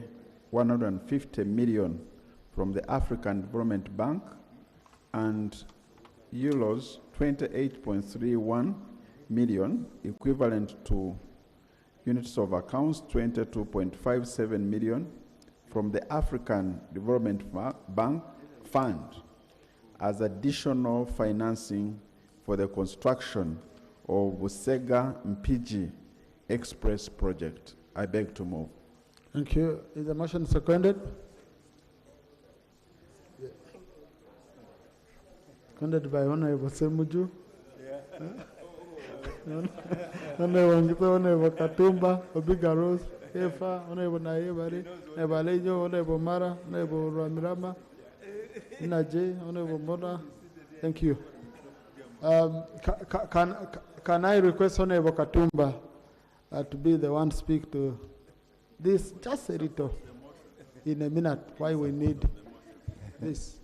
150 million from the African Development Bank, and euros 28.31 million, equivalent to units of accounts 22.57 million from the African Development Bank Fund as additional financing for the construction of Busega Mpigi Express project. I beg to move. Thank you. Is the motion seconded? Yeah. Seconded by Honorable Semuju. Honorable Katumba, Obiga Rose, Efa, Honorable Naibari, Nebalejo, Honorable Mara, Honorable Ramirama, Naje, Honorable Mona. Thank you. Can I request Honorable Katumba to be the one to speak to this, just a little, in a minute, why we need this.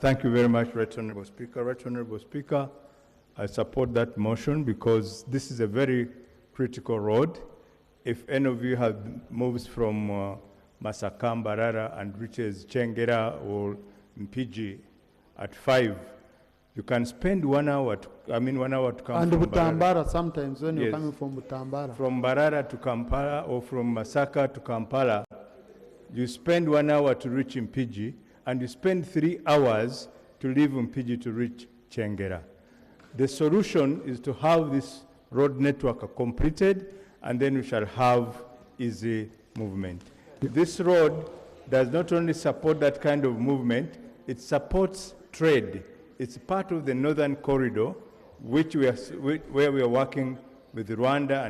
Thank you very much, Right Honorable Speaker. Right Honorable Speaker, I support that motion because this is a very critical road. If any of you have moves from Masaka, Mbarara and reaches Chengera or Mpigi at 5, you can spend 1 hour, 1 hour to come and from Butambara sometimes when you're Yes. coming from Butambara. From Mbarara to Kampala or from Masaka to Kampala, you spend 1 hour to reach Mpigi, and you spend 3 hours to leave Mpigi to reach Chengera. The solution is to have this road network completed, and then we shall have easy movement. This road does not only support that kind of movement, it supports trade. It's part of the northern corridor, which where we are working with Rwanda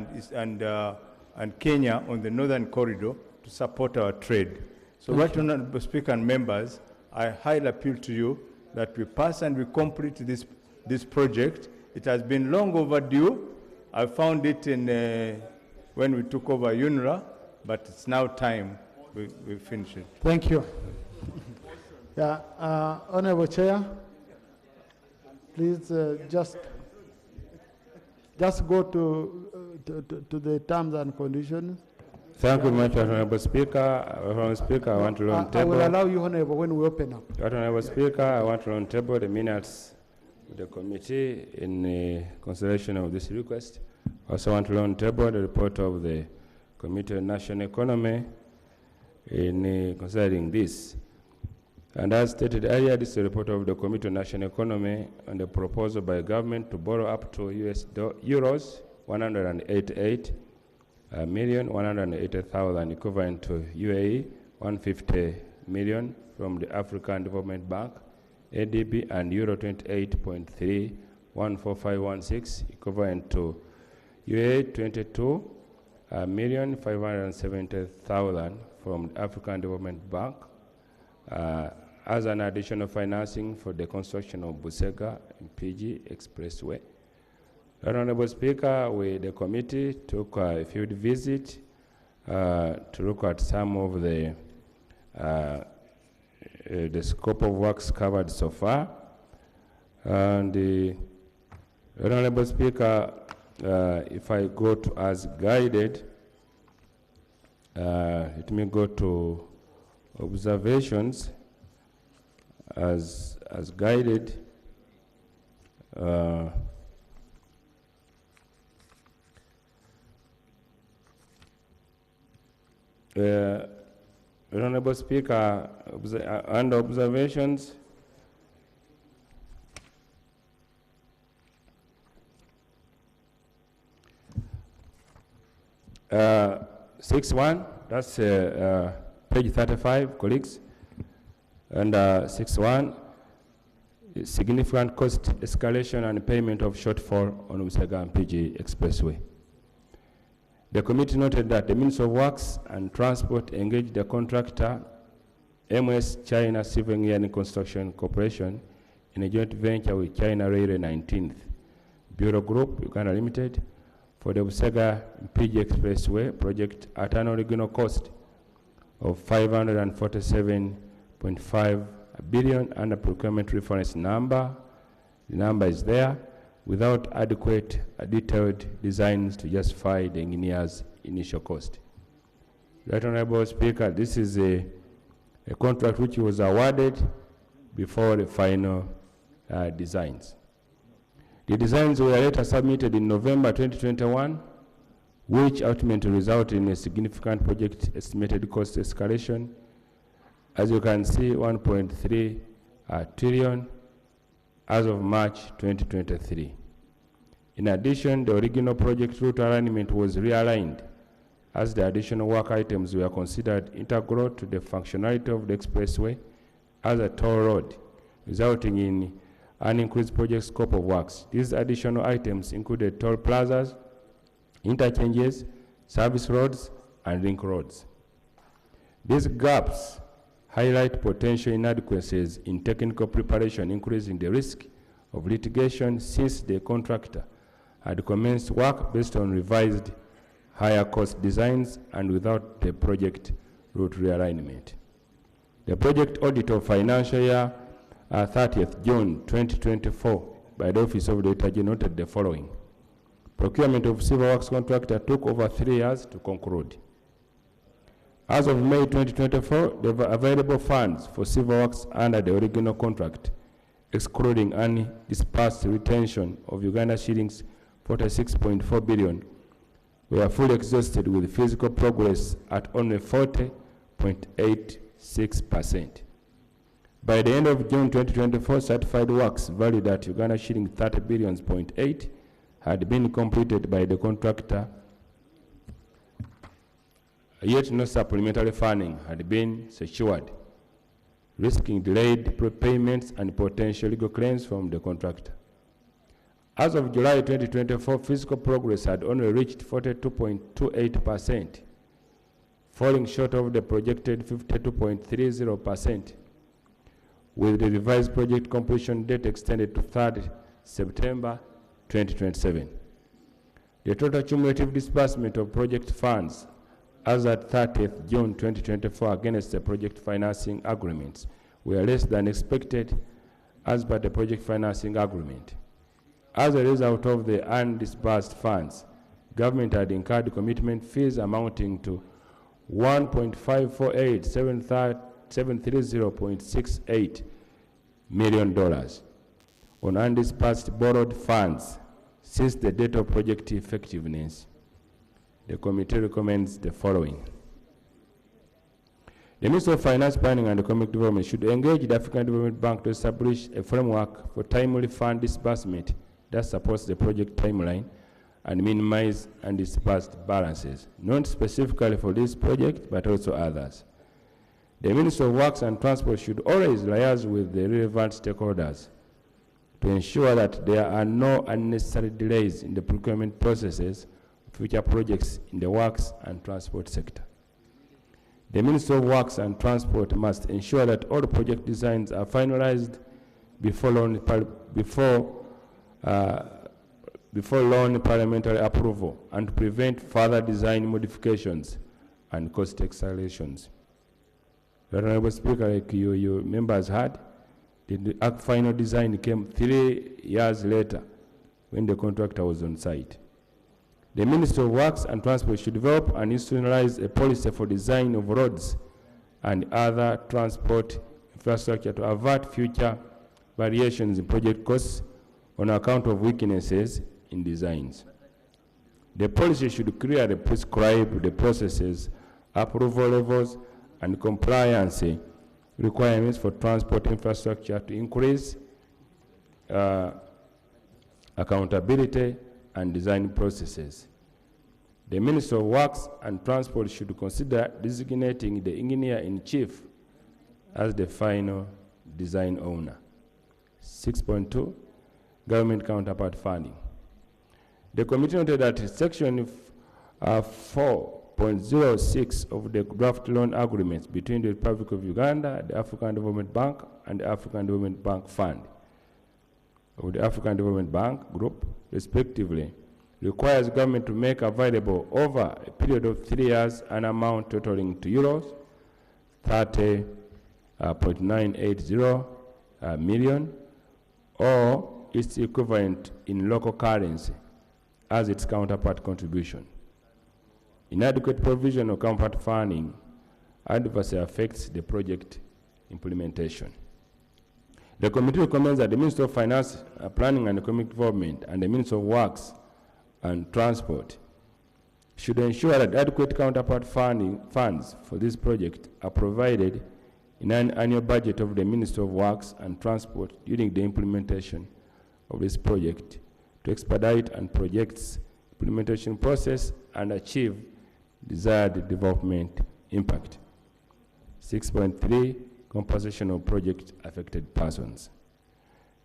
and Kenya on the northern corridor to support our trade. So, Right Honorable Speaker and members, I highly appeal to you that we pass and we complete this project. It has been long overdue. I found it in when we took over UNRWA, but it's now time we finish it. Thank you. Yeah, Honorable Chair, please just go to the terms and conditions. Thank you very much, Honorable Speaker. Honorable Speaker, I want to round table. I will allow you, Honorable, when we open up. Honorable Speaker, I want to round table the minutes of the committee in consideration of this request. I also want to round table the report of the Committee on National Economy in considering this. And as stated earlier, this is a report of the Committee on National Economy on the proposal by government to borrow up to euros 188,180,000 equivalent to UAE 150 million from the African Development Bank, ADB, and euro 28.314516 equivalent to UAE 22,570,000 from the African Development Bank as an additional financing for the construction of Busega and PG Expressway. Honorable Speaker, the committee took a field visit to look at some of the scope of works covered so far. And the Honorable Speaker, if I go to as guided, let me go to observations as guided. Honorable Speaker, under observations, uh, 6.1, that's page 35, colleagues, and 6.1, significant cost escalation and payment of shortfall on Busega and PG Expressway. The committee noted that the Ministry of Works and Transport engaged the contractor, MS China Civil Engineering Construction Corporation, in a joint venture with China Railway 19th Bureau Group, Uganda Limited, for the Busega PG Expressway project at an original cost of 547.5 billion under procurement reference number. The number is there, without adequate detailed designs to justify the engineer's initial cost. Right Honorable Speaker, this is a contract which was awarded before the final designs. The designs were later submitted in November 2021, which ultimately resulted in a significant project estimated cost escalation. As you can see, 1.3 trillion as of March 2023. In addition, the original project route alignment was realigned as the additional work items were considered integral to the functionality of the expressway as a toll road, resulting in an increased project scope of works. These additional items included toll plazas, interchanges, service roads, and link roads. These gaps highlight potential inadequacies in technical preparation, increasing the risk of litigation since the contractor had commenced work based on revised higher cost designs and without the project route realignment. The project audit of financial year 30th June 2024 by the Office of the Auditor noted the following. Procurement of civil works contractor took over 3 years to conclude. As of May 2024, the available funds for civil works under the original contract, excluding any dispersed retention of Uganda shillings 46.4 billion, were fully exhausted with physical progress at only 40.86%. By the end of June 2024, certified works valued at Uganda shilling 30 billion.8 had been completed by the contractor, yet no supplementary funding had been secured, risking delayed prepayments and potential legal claims from the contractor. As of July 2024, physical progress had only reached 42.28%, falling short of the projected 52.30%, with the revised project completion date extended to 3rd September 2027. The total cumulative disbursement of project funds as at 30th June 2024 against the project financing agreements were less than expected as per the project financing agreement. As a result of the undisbursed funds, government had incurred commitment fees amounting to $1.548,730.68 million on undisbursed borrowed funds since the date of project effectiveness. The committee recommends the following. The Ministry of Finance, Planning and Economic Development should engage the African Development Bank to establish a framework for timely fund disbursement that supports the project timeline and minimize undisbursed balances, not specifically for this project, but also others. The Ministry of Works and Transport should always liaise with the relevant stakeholders to ensure that there are no unnecessary delays in the procurement processes of future projects in the works and transport sector. The Ministry of Works and Transport must ensure that all project designs are finalized before loan parliamentary approval and to prevent further design modifications and cost escalations. The Honorable Speaker, like your members heard, the final design came 3 years later when the contractor was on site. The Ministry of Works and Transport should develop and institutionalize a policy for design of roads and other transport infrastructure to avert future variations in project costs on account of weaknesses in designs. The policy should clearly prescribe the processes, approval levels, and compliance requirements for transport infrastructure to increase accountability and design processes. The Ministry of Works and Transport should consider designating the engineer-in-chief as the final design owner. 6.2, government counterpart funding. The committee noted that section 4.06 of the draft loan agreements between the Republic of Uganda, the African Development Bank, and the African Development Bank Fund of the African Development Bank Group, respectively, requires government to make available over a period of 3 years an amount totaling to euros 30.980 million or its equivalent in local currency as its counterpart contribution. Inadequate provision of counterpart funding adversely affects the project implementation. The committee recommends that the Ministry of Finance, Planning and Economic Development and the Ministry of Works and Transport should ensure that adequate counterpart funds for this project are provided in an annual budget of the Ministry of Works and Transport during the implementation of this project to expedite and project's implementation process and achieve desired development impact. 6.3, compensation of project affected persons.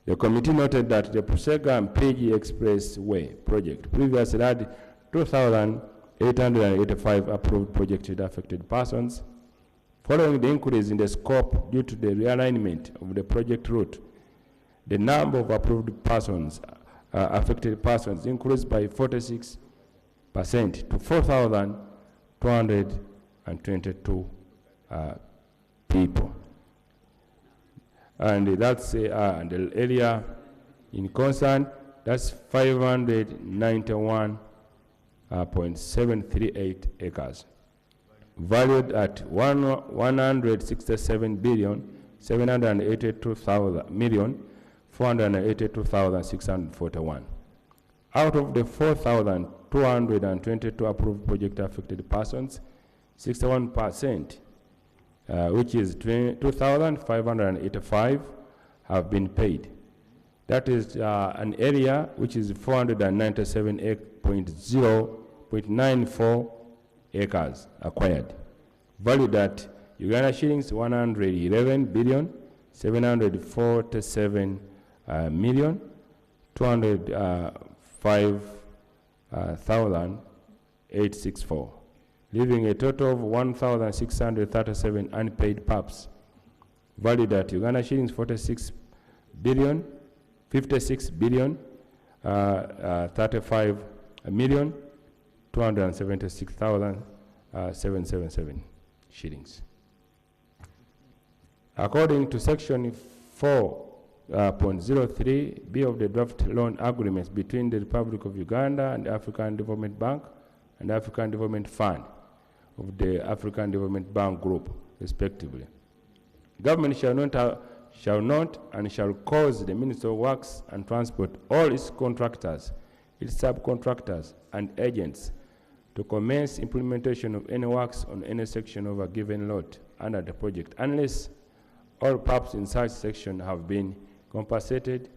The committee noted that the Pusega and PG Expressway project previously had 2,885 approved project affected persons. Following the increase in the scope due to the realignment of the project route, the number of approved persons affected persons increased by 46% to 4,222 people. And that's and the area in concern, that's 591.738 acres, valued at 167,782,482,641. Out of the 4,222 approved project affected persons, 61%, which is 2,585, have been paid. That is an area which is 497.94 acres acquired, valued at Uganda shillings 111,747,205,864, leaving a total of 1,637 unpaid PAPs, valued at Uganda shillings 56 billion 35,276,777 shillings. According to Section 4.03B of the draft loan agreements between the Republic of Uganda and the African Development Bank and the African Development Fund of the African Development Bank Group, respectively, government shall not and shall cause the Minister of Works and Transport, all its contractors, its subcontractors, and agents to commence implementation of any works on any section of a given lot under the project, unless all PAPs in such section have been compensated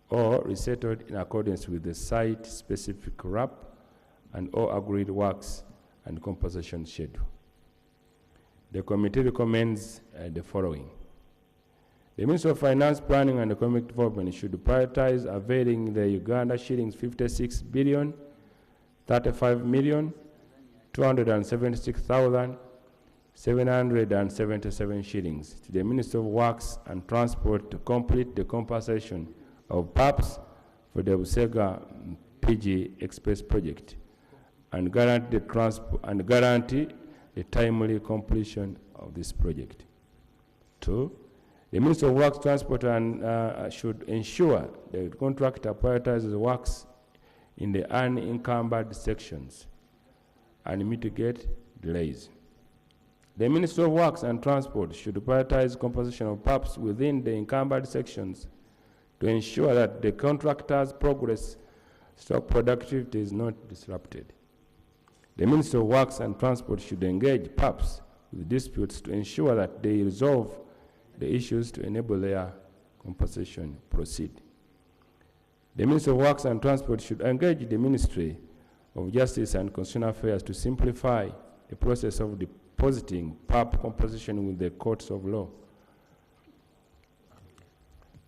or resettled in accordance with the site-specific RAP and all agreed works and compensation schedule. The committee recommends the following. The Ministry of Finance, Planning and Economic Development should prioritize availing the Uganda shillings 56 billion 35,276,777 shillings to the Ministry of Works and Transport to complete the compensation of PAPs for the Busega PG Express project and guarantee the timely completion of this project. 2. The Minister of Works, Transport should ensure the contractor prioritizes works in the unencumbered sections and mitigate delays. The Minister of Works and Transport should prioritize compensation of PAPs within the encumbered sections to ensure that the contractor's progress stock productivity is not disrupted. The Minister of Works and Transport should engage PAPs with disputes to ensure that they resolve the issues to enable their compensation proceed. The Minister of Works and Transport should engage the Ministry of Justice and Constitutional Affairs to simplify the process of depositing PAP compensation with the courts of law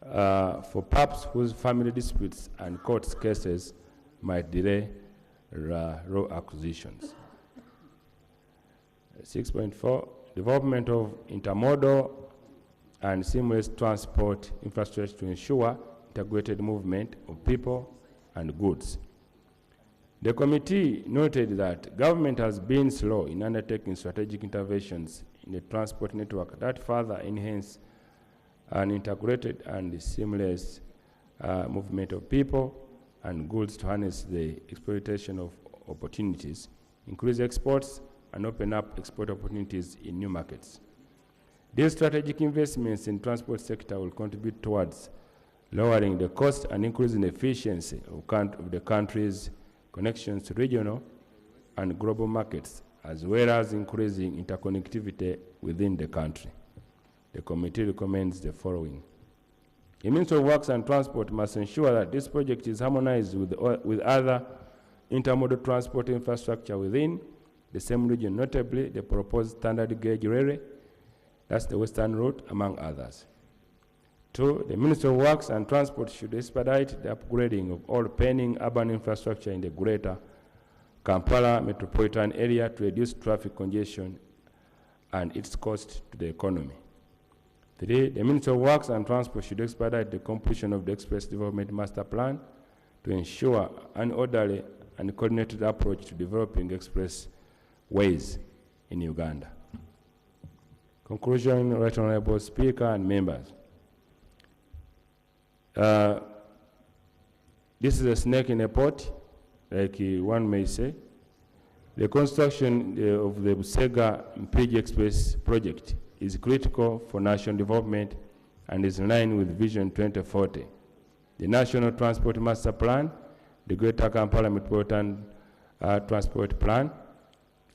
for PAPs whose family disputes and court cases might delay raw acquisitions. 6.4, development of intermodal and seamless transport infrastructure to ensure integrated movement of people and goods. The committee noted that government has been slow in undertaking strategic interventions in the transport network that further enhance an integrated and seamless movement of people and goods to harness the exploitation of opportunities, increase exports, and open up export opportunities in new markets. These strategic investments in transport sector will contribute towards lowering the cost and increasing the efficiency of the country's connections to regional and global markets, as well as increasing interconnectivity within the country. The committee recommends the following. The Ministry of Works and Transport must ensure that this project is harmonized with other intermodal transport infrastructure within the same region, notably the proposed standard gauge railway, that's the Western Route, among others. 2, the Ministry of Works and Transport should expedite the upgrading of all pending urban infrastructure in the greater Kampala metropolitan area to reduce traffic congestion and its cost to the economy. 3, the Ministry of Works and Transport should expedite the completion of the Express Development Master Plan to ensure an orderly and coordinated approach to developing expressways in Uganda. Conclusion, Right Honorable Speaker and members. This is a snake in a pot, like one may say. The construction of the Busega Mpigi Express project is critical for national development and is in line with Vision 2040. The National Transport Master Plan, the Greater Kampala Metropolitan Transport Plan,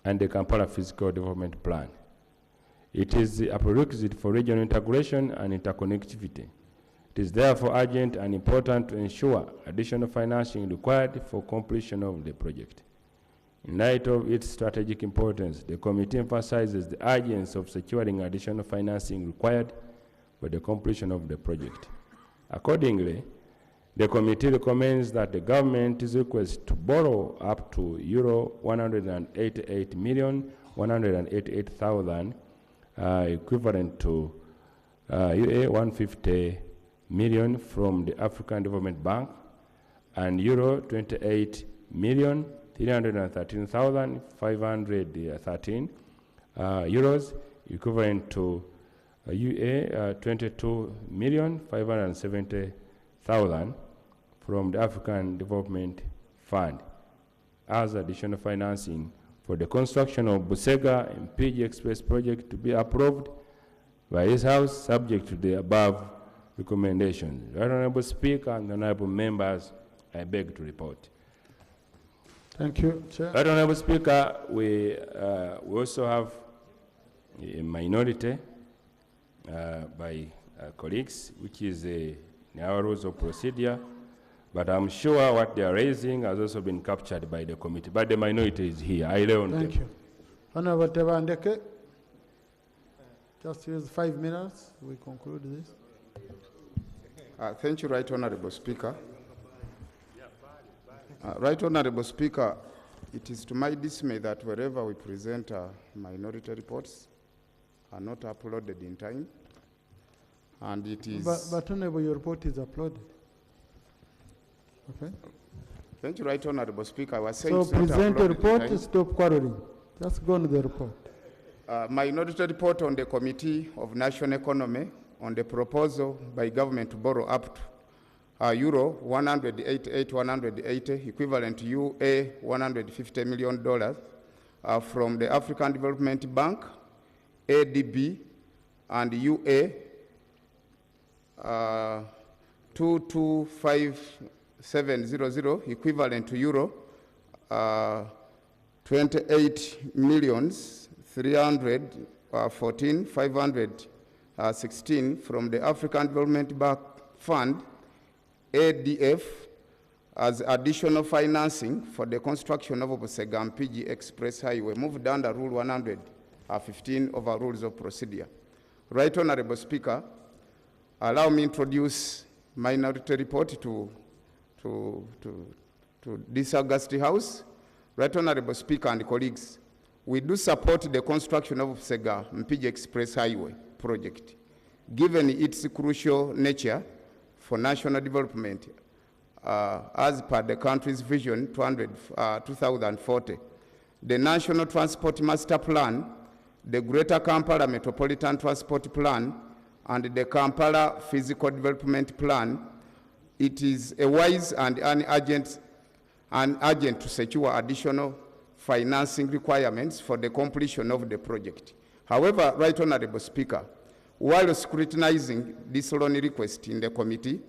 and the Kampala Physical Development Plan. It is a prerequisite for regional integration and interconnectivity. It is therefore urgent and important to ensure additional financing required for completion of the project. In light of its strategic importance, the committee emphasizes the urgency of securing additional financing required for the completion of the project. Accordingly, the committee recommends that the government is requested to borrow up to €188,188,000, equivalent to $150 million from the African Development Bank, and €28,313,513 euros, equivalent to $22,570,000 from the African Development Fund as additional financing for the construction of Busega Mpigi Express project to be approved by this House, subject to the above recommendations. Right Honorable Speaker and honorable members, I beg to report. Thank you, Chair. Right Honorable Speaker, we also have a minority by colleagues, which is in our rules of procedure, but I'm sure what they are raising has also been captured by the committee, but the minority is here. I lay on them. Thank you. Honorable Tebandeke, just use 5 minutes, we conclude this. Thank you, Right Honorable Speaker. Right Honorable Speaker, it is to my dismay that wherever we present minority reports are not uploaded in time, and it is... But Honorable, your report is uploaded. Okay. Thank you, Right Honorable Speaker. I was saying so present the report, stop quarreling. Just go on the report. Minority report on the Committee of National Economy on the proposal by government to borrow up to euro 188,180, equivalent to UA $150 million from the African Development Bank, ADB, and UA 225700, equivalent to euro 28,314,516 from the African Development Bank Fund, ADF, as additional financing for the construction of Busega Mpigi Express Highway, moved under Rule 115 of our Rules of Procedure. Right Honorable Speaker, allow me to introduce minority report to this August House. Right Honorable Speaker and colleagues, we do support the construction of Busega Mpigi Express Highway project, given its crucial nature for national development as per the country's Vision 2040. The National Transport Master Plan, the Greater Kampala Metropolitan Transport Plan, and the Kampala Physical Development Plan, it is a wise and urgent to secure additional financing requirements for the completion of the project. However, Right Honorable Speaker, while scrutinizing this loan request in the committee,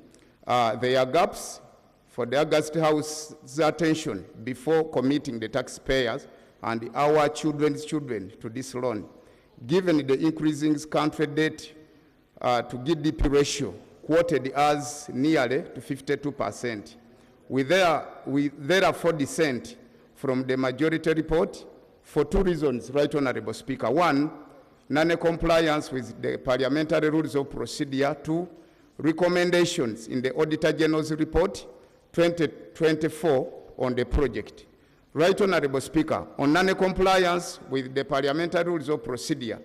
there are gaps for the August House's attention before committing the taxpayers and our children's children to this loan, given the increasing country debt to GDP ratio, quoted as nearly to 52%. We therefore dissent from the majority report for two reasons, Right Honorable Speaker. One, non-compliance with the parliamentary rules of procedure. Two, recommendations in the Auditor General's report 2024 on the project. Right Honorable Speaker, on non-compliance with the parliamentary rules of procedure,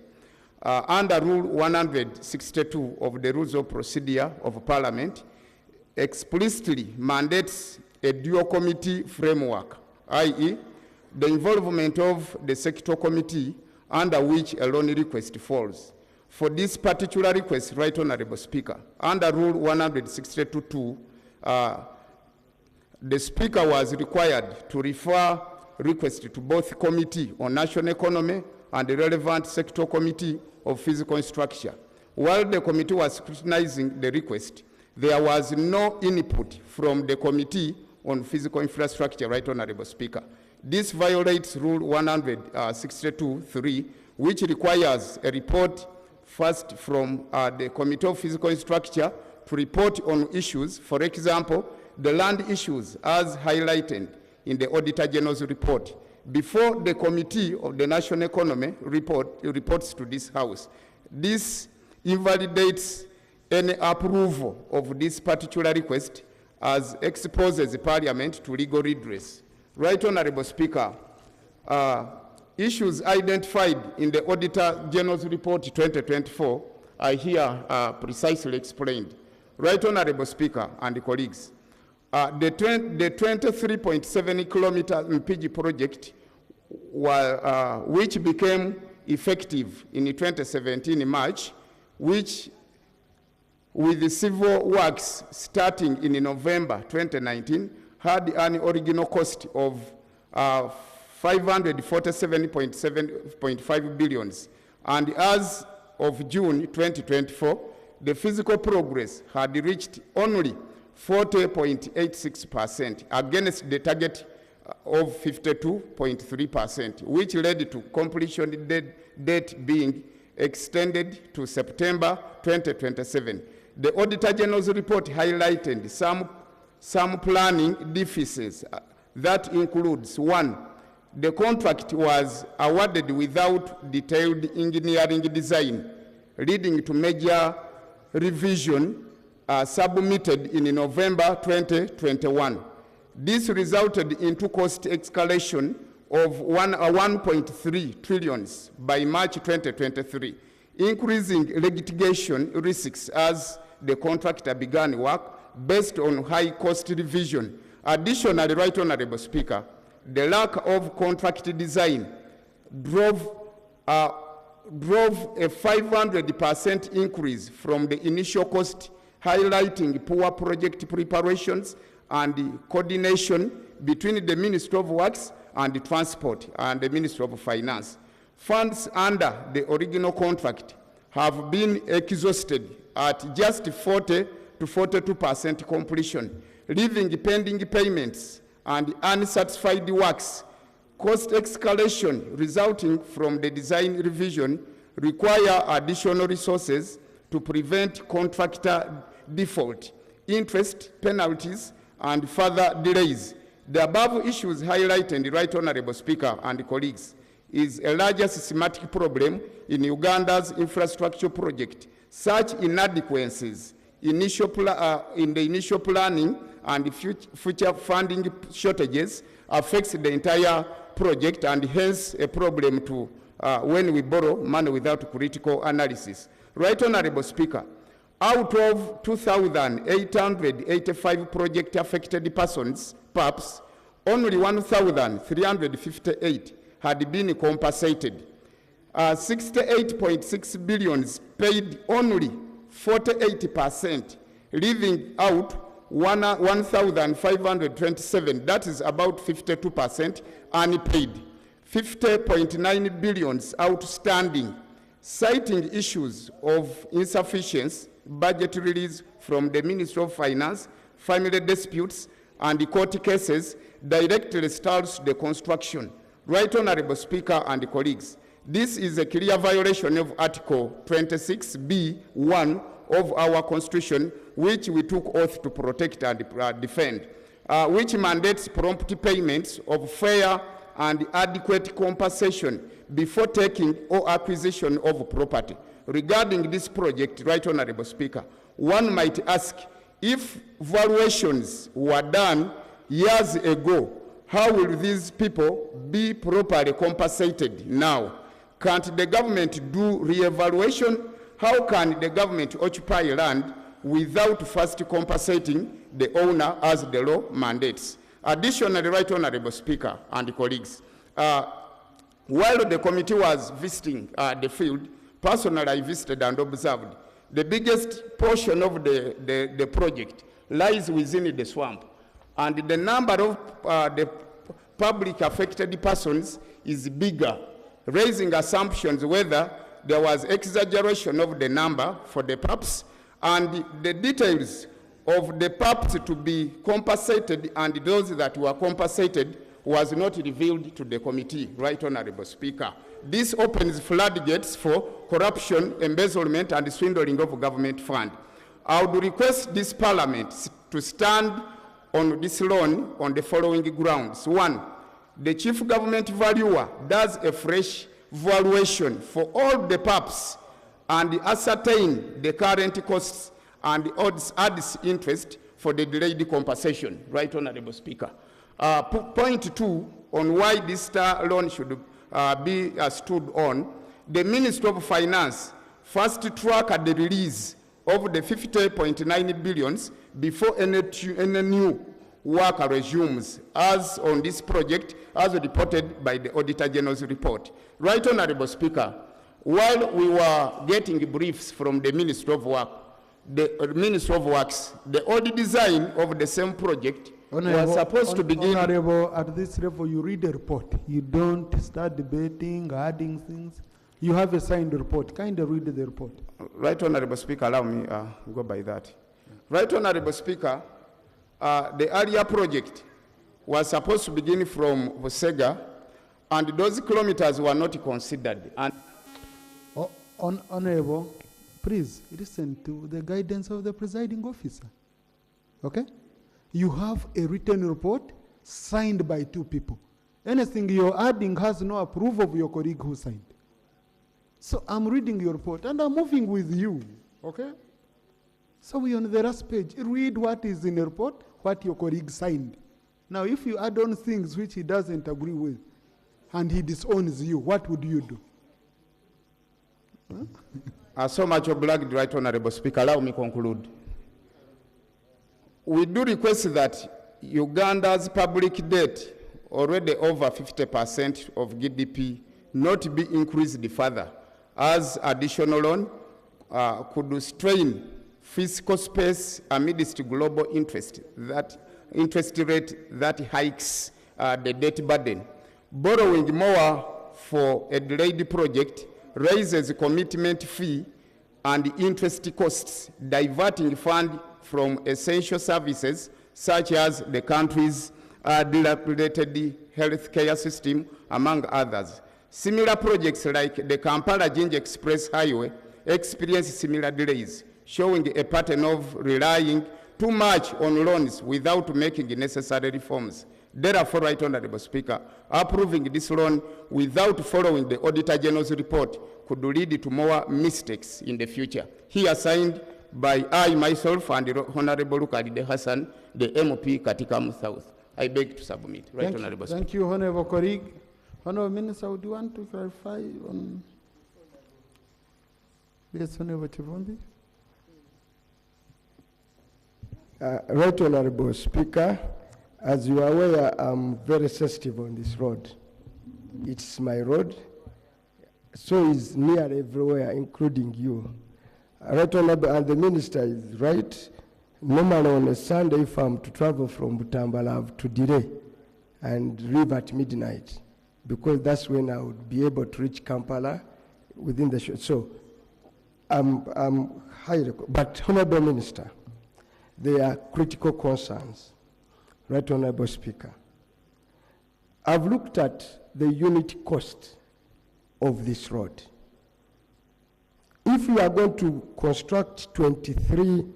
under Rule 162 of the Rules of Procedure of Parliament, explicitly mandates a dual committee framework, i.e., the involvement of the sector committee under which a loan request falls. For this particular request, Right Honorable Speaker, under Rule 162.2, the Speaker was required to refer request to both Committee on National Economy and the relevant sector committee of physical infrastructure. While the committee was scrutinizing the request, there was no input from the Committee on Physical Infrastructure, Right Honorable Speaker. This violates Rule 162.3, which requires a report first from the Committee of Physical Infrastructure to report on issues, for example, the land issues as highlighted in the Auditor General's report, before the Committee of the National Economy reports to this House. This invalidates any approval of this particular request as exposes the Parliament to legal redress. Right Honorable Speaker, issues identified in the Auditor General's report 2024 are here precisely explained. Right Honorable Speaker and colleagues, the 23.7 kilometer MPG project, which became effective in 2017 March, which with the civil works starting in November 2019, had an original cost of 547.5 billion. And as of June 2024, the physical progress had reached only 40.86% against the target of 52.3%, which led to completion date being extended to September 2027. The Auditor General's report highlighted some planning deficits that includes: 1, the contract was awarded without detailed engineering design, leading to major revision submitted in November 2021. This resulted into cost escalation of 1.3 trillion by March 2023, increasing litigation risks as the contractor began work based on high cost revision. Additionally, Right Honorable Speaker, the lack of contract design drove a 500% increase from the initial cost, highlighting poor project preparations and coordination between the Ministry of Works and the Transport and the Ministry of Finance. Funds under the original contract have been exhausted at just 40 to 42% completion, leaving pending payments and unsatisfied works. Cost escalation resulting from the design revision require additional resources to prevent contractor default, interest, penalties, and further delays. The above issues highlighted, Right Honorable Speaker and colleagues, is a larger systematic problem in Uganda's infrastructure project. Such inadequacies in the initial planning and future funding shortages affects the entire project, and hence a problem to when we borrow money without critical analysis. Right Honorable Speaker, out of 2,885 project-affected persons, PAPs, only 1,358 had been compensated. 68.6 billion paid only 48%, leaving out 1,527, that is about 52%, unpaid. 50.9 billion outstanding, citing issues of insufficient budget release from the Ministry of Finance, family disputes, and the court cases directly stalls the construction. Right Honorable Speaker and colleagues, this is a clear violation of Article 26B(1) of our Constitution, which we took oath to protect and defend, which mandates prompt payments of fair and adequate compensation before taking or acquisition of property. Regarding this project, Right Honorable Speaker, one might ask, if valuations were done years ago, how will these people be properly compensated now? Can't the government do re-evaluation? How can the government occupy land without first compensating the owner as the law mandates. Additionally, Right Honorable Speaker and colleagues, while the committee was visiting the field, personally I visited and observed, the biggest portion of the project lies within the swamp. And the number of the public affected persons is bigger, raising assumptions whether there was exaggeration of the number for the PAPs and the details of the PAPs to be compensated and those that were compensated was not revealed to the committee, Right Honorable Speaker. This opens floodgates for corruption, embezzlement, and swindling of government fund. I would request this Parliament to stand on this loan on the following grounds. One, the Chief Government Valuer does a fresh valuation for all the PAPs and ascertain the current costs and adds interest for the delayed compensation, Right Honorable Speaker. Point 2, on why this STAR loan should be stood on, the Minister of Finance first track the release of the 50.9 billions before any new work resumes, as on this project, as reported by the Auditor General's report. Right Honorable Speaker, while we were getting briefs from the Minister of Work, the Minister of Works, the old design of the same project was supposed to begin. Honorable, at this level, you read the report. You don't start debating, adding things. You have a signed report. Kindly read the report. Right Honorable Speaker, allow me go by that. Right Honorable Speaker, the earlier project was supposed to begin from Vosega, and those kilometers were not considered. And Honorable, please listen to the guidance of the presiding officer. Okay? You have a written report signed by 2 people. Anything you're adding has no approval of your colleague who signed. So I'm reading your report and I'm moving with you. Okay? So we're on the last page. Read what is in the report, what your colleague signed. Now, if you add on things which he doesn't agree with and he disowns you, what would you do? So much obliged, Right Honorable Speaker. Allow me conclude. We do request that Uganda's public debt, already over 50% of GDP, not be increased further, as additional loan could strain fiscal space amidst global interest rate that hikes the debt burden. Borrowing more for a delayed project raises commitment fee and interest costs, diverting fund from essential services such as the country's dilapidated healthcare system, among others. Similar projects like the Kampala-Jinja Express Highway experience similar delays, showing a pattern of relying too much on loans without making necessary reforms. Therefore, Right Honorable Speaker, approving this loan without following the Auditor General's report could lead to more mistakes in the future. Here signed by I, myself, and Honorable Lukalide Hassan, the MP, Katikamu South. I beg to submit. Right Honorable Speaker. Thank you, Honorable colleague. Honorable Minister, would you want to clarify on this, Honorable Chivumbi? Right Honorable Speaker, as you are aware, I'm very sensitive on this road. It's my road, so it's near everywhere, including you. Right Honorable, and the Minister is right. Normally on a Sunday, if I'm to travel from Butambala, I have to delay and leave at midnight, because that's when I would be able to reach Kampala within the show. So I'm highly, but Honorable Minister, there are critical concerns. Right Honorable Speaker, I've looked at the unit cost of this road. If you are going to construct 23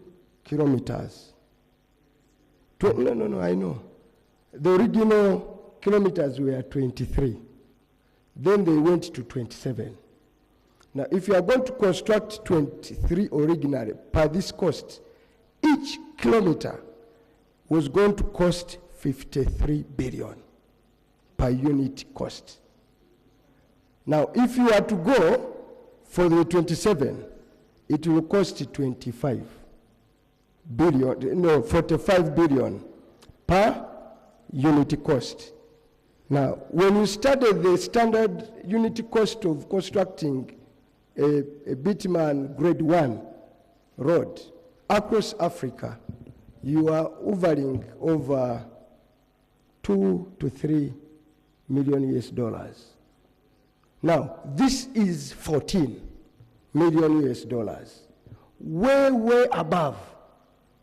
kilometers, no, I know. The original kilometers were 23. Then they went to 27. Now, if you are going to construct 23 originally, per this cost, each kilometer was going to cost 53 billion per unit cost. Now, if you are to go for the 27, it will cost 25. billion, no, 45 billion per unit cost. Now, when you study the standard unit cost of constructing a bitumen grade 1 road across Africa, you are hovering over 2 to 3 million US dollars. Now, this is 14 million US dollars, way above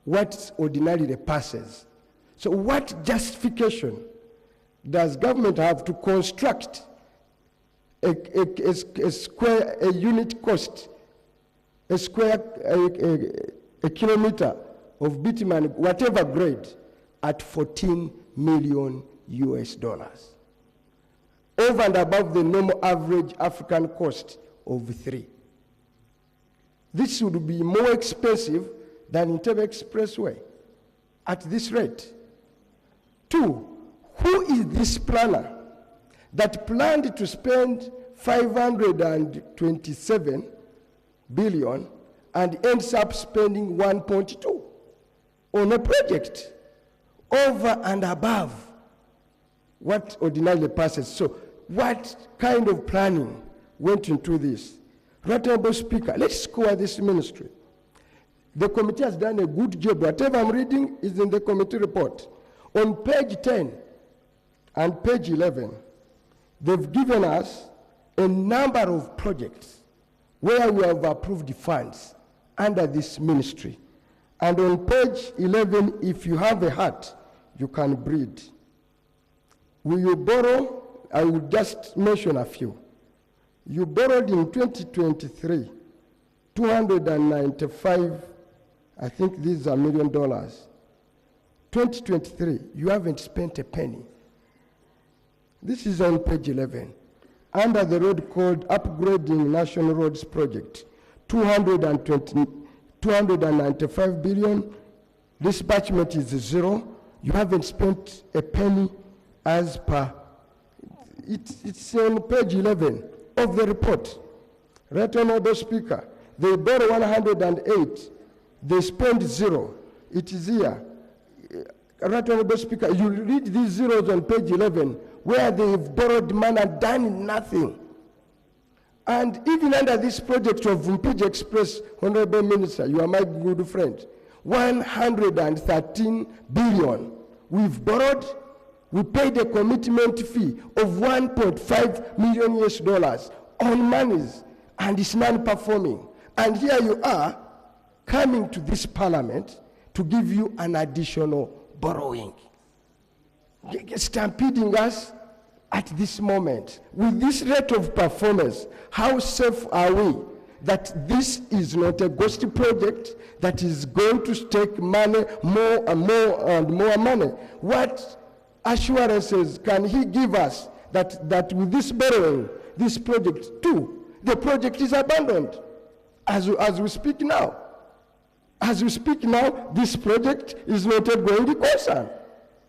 what ordinarily passes. So what justification does government have to construct a unit cost, a kilometer of bitumen, whatever grade, at 14 million US dollars, over and above the normal average African cost of 3. This would be more expensive than Entebbe Expressway at this rate. 2, who is this planner that planned to spend 527 billion and ends up spending 1.2 on a project over and above what ordinarily passes? So what kind of planning went into this? Right, Honorable Speaker, let's score this ministry. The committee has done a good job. Whatever I'm reading is in the committee report. On page 10 and page 11, they've given us a number of projects where we have approved funds under this ministry. And on page 11, if you have a heart, you can breathe. Will you borrow? I will just mention a few. You borrowed in 2023, 295, I think these are $1 million. 2023, you haven't spent a penny. This is on page 11. Under the road called Upgrading National Roads Project, 295 billion. Disbursement is 0. You haven't spent a penny as per. It's on page 11 of the report. Right, Honorable Speaker, they borrow 108, they spend 0. It is here. Right, Honorable Speaker, you read these zeros on page 11 where they've borrowed money and done nothing. And even under this project of Mpiji Express, Honorable Minister, you are my good friend, 113 billion. We've borrowed, we paid a commitment fee of 1.5 million US dollars on monies, and it's non-performing. And here you are coming to this parliament to give you an additional borrowing, stampeding us at this moment. With this rate of performance, how safe are we that this is not a ghost project that is going to take money, more and more and more money? What assurances can he give us that with this borrowing, this project too, the project is abandoned as we speak now? As we speak now, this project is not a going concern.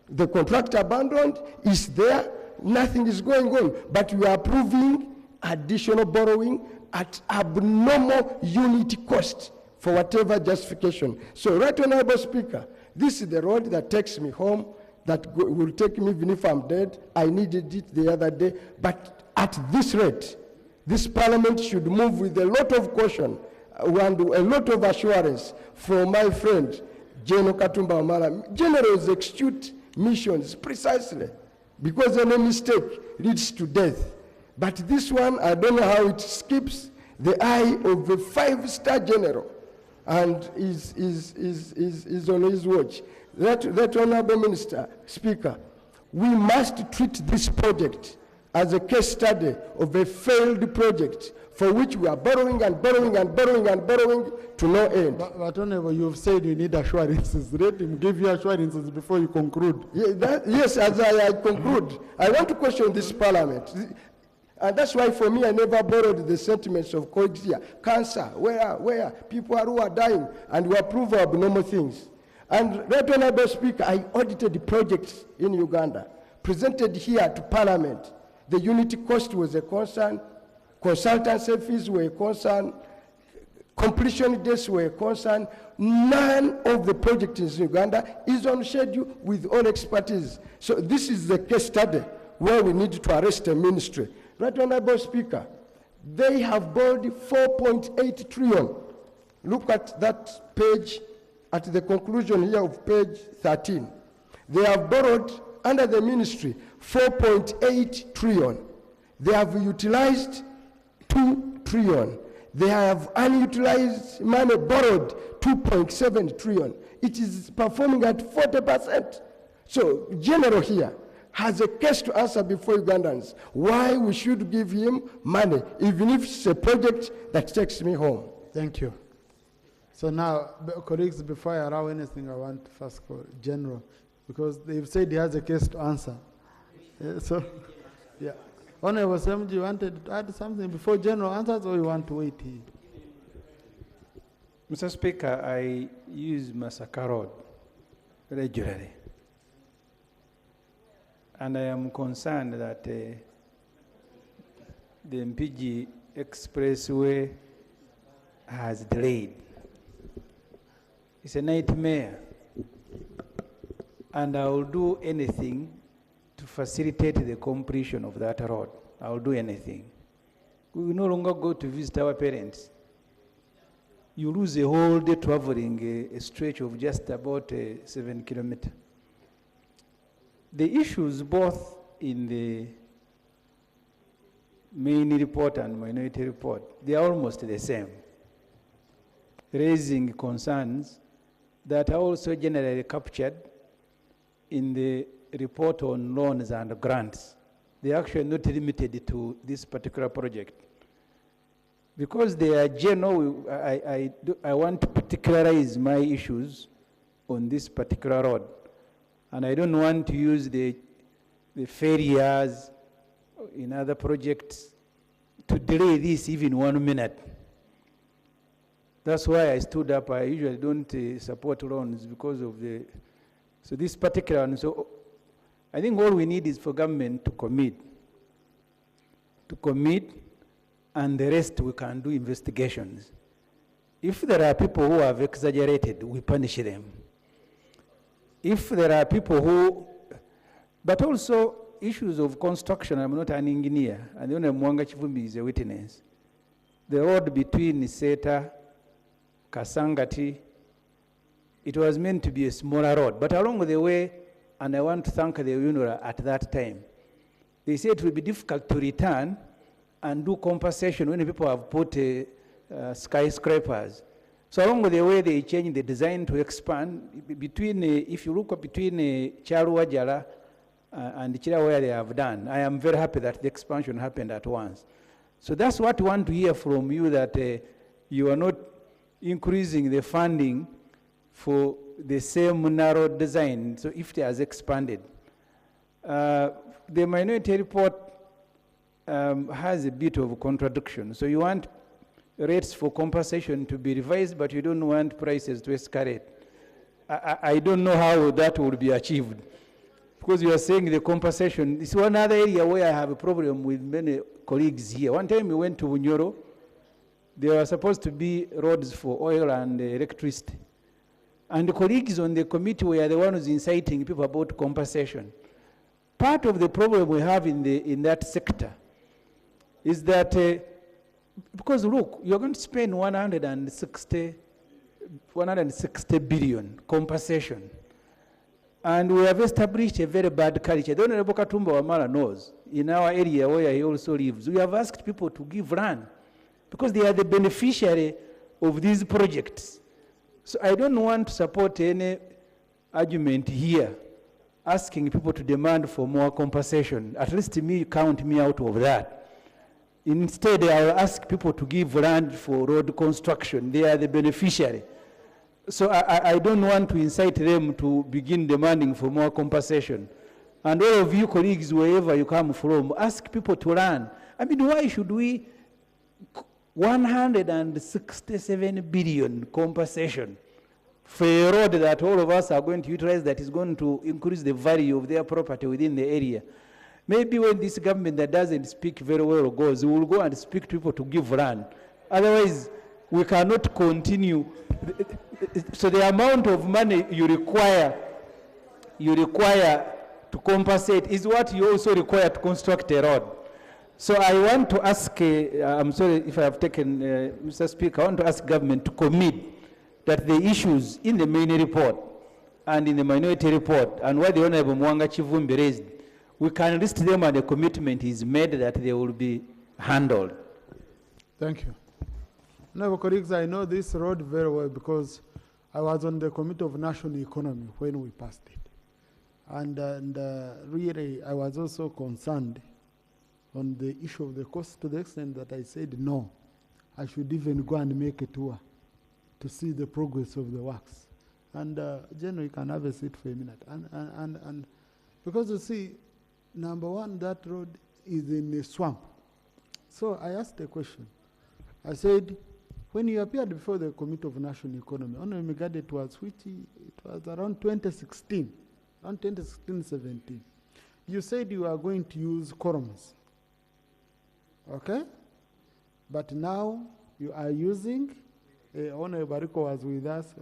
The contract abandoned is there, nothing is going on, but we are approving additional borrowing at abnormal unit cost for whatever justification. So, Right Honorable Speaker, this is the road that takes me home, that will take me even if I'm dead. I needed it the other day, but at this rate, this parliament should move with a lot of caution and a lot of assurance from my friend, General Katumba Wamala. Generals execute missions precisely because any mistake leads to death. But this one, I don't know how it skips the eye of a 5-star general and is on his watch. That Honorable Minister, Speaker, we must treat this project as a case study of a failed project for which we are borrowing and borrowing and borrowing and borrowing to no end. But Honorable, you've said you need assurances. Let him give you assurances before you conclude. Yeah, yes, as I conclude, I want to question this parliament. And that's why for me, I never borrowed the sentiments of colleagues here. Cancer, where people who are dying, and we approve abnormal things. And Right Honorable Speaker, I audited the projects in Uganda, presented here to Parliament. The unity cost was a concern, consultancy fees were a concern, completion dates were concerned, none of the projects in Uganda is on schedule with all expertise. So this is the case study where we need to arrest the ministry. Right, Honorable Speaker, they have borrowed 4.8 trillion. Look at that page, at the conclusion here of page 13. They have borrowed under the ministry 4.8 trillion. They have utilized 2 trillion. They have unutilized money borrowed 2.7 trillion. It is performing at 40%. So General here has a case to answer before Ugandans why we should give him money, even if it's a project that takes me home. Thank you. So now, colleagues, before I allow anything, I want to first call General, because they've said he has a case to answer. So, yeah. Honorable Assembly, you wanted to add something before General answers, or you want to wait here? Mr. Speaker, I use Masaka Road regularly. And I am concerned that the MPG Expressway has delayed. It's a nightmare. And I will do anything to facilitate the completion of that road. I will do anything. We will no longer go to visit our parents. You lose a whole day traveling a stretch of just about 7 kilometers. The issues both in the main report and minority report, they are almost the same, raising concerns that are also generally captured in the report on loans and grants. They are actually not limited to this particular project. Because they are general, I want to particularize my issues on this particular road. And I don't want to use the failures in other projects to delay this even 1 minute. That's why I stood up. I usually don't support loans because of the, so this particular one. So I think all we need is for government to commit, and the rest we can do investigations. If there are people who have exaggerated, we punish them. If there are people who, but also issues of construction, I'm not an engineer, and the only Mwanga Chivumbi is a witness. The road between Seta, Kasangati, it was meant to be a smaller road, but along the way, and I want to thank the UNRWA at that time, they said it will be difficult to return and do compensation when people have put skyscrapers. So along the way, they changed the design to expand between, if you look between Charuwajala and Chira where they have done. I am very happy that the expansion happened at once. So that's what we want to hear from you, that you are not increasing the funding for the same narrow design, so if it has expanded. The minority report has a bit of a contradiction. So you want rates for compensation to be revised, but you don't want prices to escalate. I don't know how that will be achieved, because you are saying the compensation. It's one other area where I have a problem with many colleagues here. One time we went to Bunyoro. There were supposed to be roads for oil and electricity. And the colleagues on the committee were the ones inciting people about compensation. Part of the problem we have in that sector is that, because look, you're going to spend 160 billion compensation. And we have established a very bad culture. The Honorable Katumba Wamala knows, in our area where he also lives, we have asked people to give land because they are the beneficiary of these projects. So I don't want to support any argument here asking people to demand for more compensation. At least count me out of that. Instead, I will ask people to give land for road construction. They are the beneficiary. So I don't want to incite them to begin demanding for more compensation. And all of you colleagues, wherever you come from, ask people to learn. I mean, why should we 167 billion compensation for a road that all of us are going to utilize that is going to increase the value of their property within the area? Maybe when this government that doesn't speak very well goes, we will go and speak to people to give land. Otherwise, we cannot continue. So the amount of money you require to compensate is what you also require to construct a road. So I want to ask, I'm sorry if I have taken, Mr. Speaker, I want to ask government to commit that the issues in the main report and in the minority report and what the Honorable Mwanga Chivumbi raised, we can list them and the commitment is made that they will be handled. Thank you. Honorable colleagues, I know this road very well because I was on the Committee of National Economy when we passed it. And really, I was also concerned on the issue of the cost to the extent that I said, no, I should even go and make a tour to see the progress of the works. And General, you can have a seat for a minute. And because you see, number one, that road is in a swamp. So I asked a question. I said, when you appeared before the Committee of National Economy, Honorable Megade, it was around 2016, around 2016-17. You said you are going to use columns, okay? But now you are using, Honorable Bariko was with us,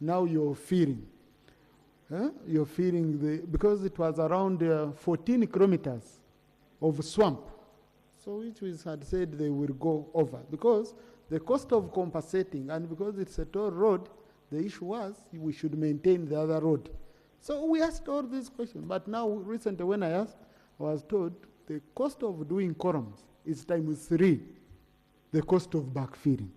now you're fearing. You're fearing because it was around 14 kilometers of swamp. So which we had said they will go over because the cost of compensating, and because it's a toll road, the issue was we should maintain the other road. So we asked all these questions, but now recently when I asked, I was told the cost of doing columns is ×3 the cost of backfilling.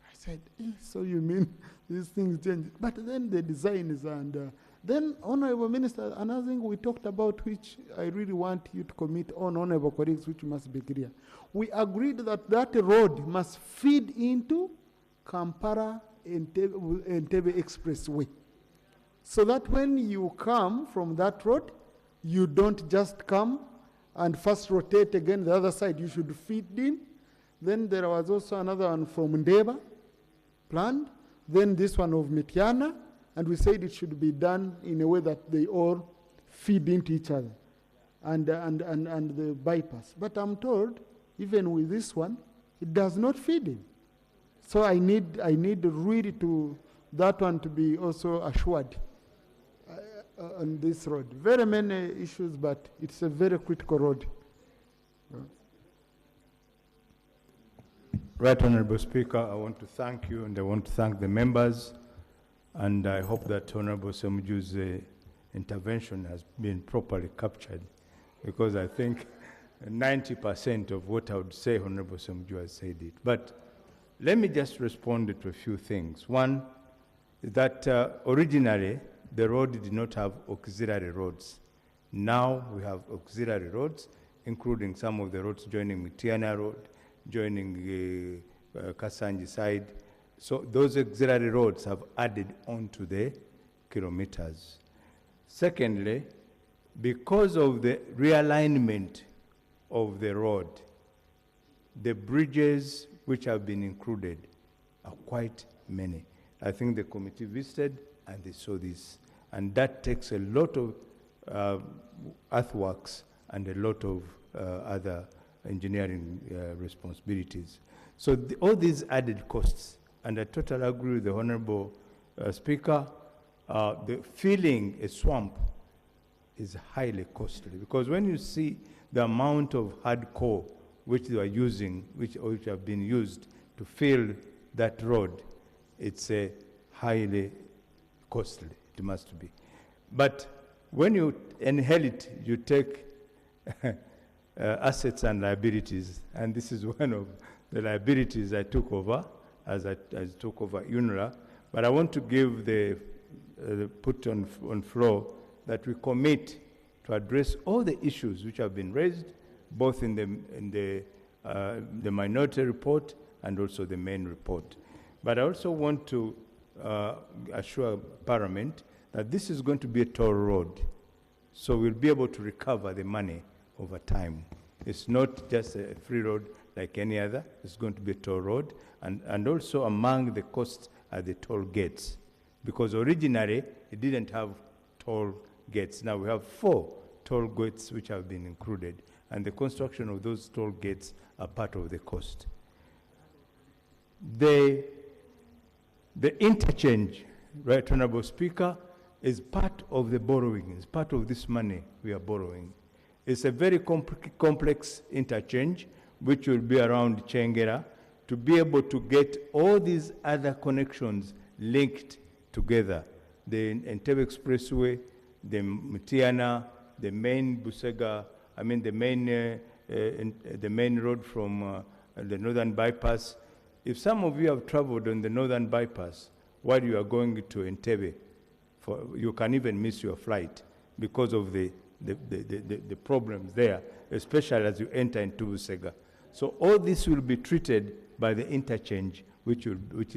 I said, so you mean these things change? But then the design is, and then Honorable Minister, another thing we talked about which I really want you to commit on, Honorable colleagues, which must be clear. We agreed that that road must feed into Kampala Entebbe Expressway. So that when you come from that road, you don't just come and first rotate again the other side, you should feed in. Then there was also another one from Ndeba planned, then this one of Mitiana, and we said it should be done in a way that they all feed into each other and the bypass. But I'm told, even with this one, it does not feed in. So I need really that one to be also assured on this road. Very many issues, but it's a very critical road. Right, Honorable Speaker, I want to thank you and I want to thank the members, and I hope that Honorable Semuju's intervention has been properly captured, because I think 90% of what I would say, Honorable Semuju has said it. But let me just respond to a few things. One is that originally the road did not have auxiliary roads. Now we have auxiliary roads, including some of the roads joining Mitiana Road, joining Kasanji side. So those auxiliary roads have added on to the kilometers. Secondly, because of the realignment of the road, the bridges which have been included are quite many. I think the committee visited and they saw this. And that takes a lot of earthworks and a lot of other engineering responsibilities. So all these added costs, and I totally agree with the Honorable Speaker, the filling a swamp is highly costly, because when you see the amount of hardcore which they are using, which have been used to fill that road, it's a highly costly, it must be. But when you inherit, you take assets and liabilities, and this is one of the liabilities I took over as I took over UNRWA. But I want to give put on floor that we commit to address all the issues which have been raised, both in the minority report and also the main report. But I also want to assure Parliament that this is going to be a toll road, so we'll be able to recover the money over time. It's not just a free road like any other. It's going to be a toll road, and also among the costs are the toll gates, because originally it didn't have toll gates. Now we have 4 toll gates which have been included, and the construction of those toll gates are part of the cost. The interchange, Right Honorable Speaker, is part of the borrowing, is part of this money we are borrowing. It's a very complex interchange which will be around Chengera to be able to get all these other connections linked together. The Entebbe Expressway, the Mutiana, the main Busega, I mean the main road from the Northern Bypass. If some of you have traveled on the Northern Bypass while you are going to Entebbe, you can even miss your flight because of the problems there, especially as you enter into Busega. So all this will be treated by the interchange which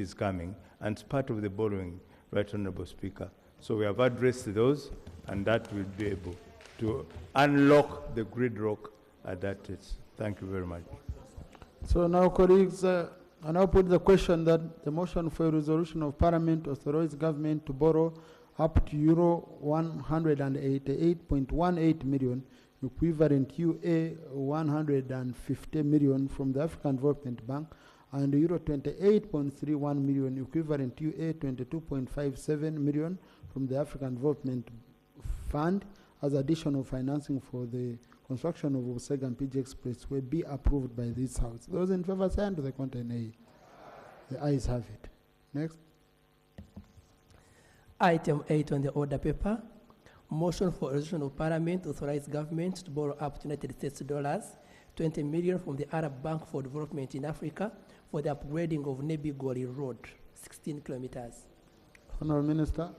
is coming, and it's part of the borrowing, Right Honorable Speaker. So we have addressed those, and that will be able to unlock the gridlock at that is. Thank you very much. So now, colleagues, I now put the question that the motion for a resolution of Parliament authorize government to borrow up to euro 188.18 million, equivalent UA 150 million from the African Development Bank, and euro 28.31 million, equivalent UA 22.57 million from the African Development Fund as additional financing for the construction of Busega and PG Expressway be approved by this House. Those in favor say to the content A. The ayes have it. Next. Item 8 on the order paper. Motion for resolution of Parliament authorize government to borrow up to United States dollars 20 million from the Arab Bank for Development in Africa for the upgrading of Nebi Goli Road, 16 kilometers. Honourable Minister.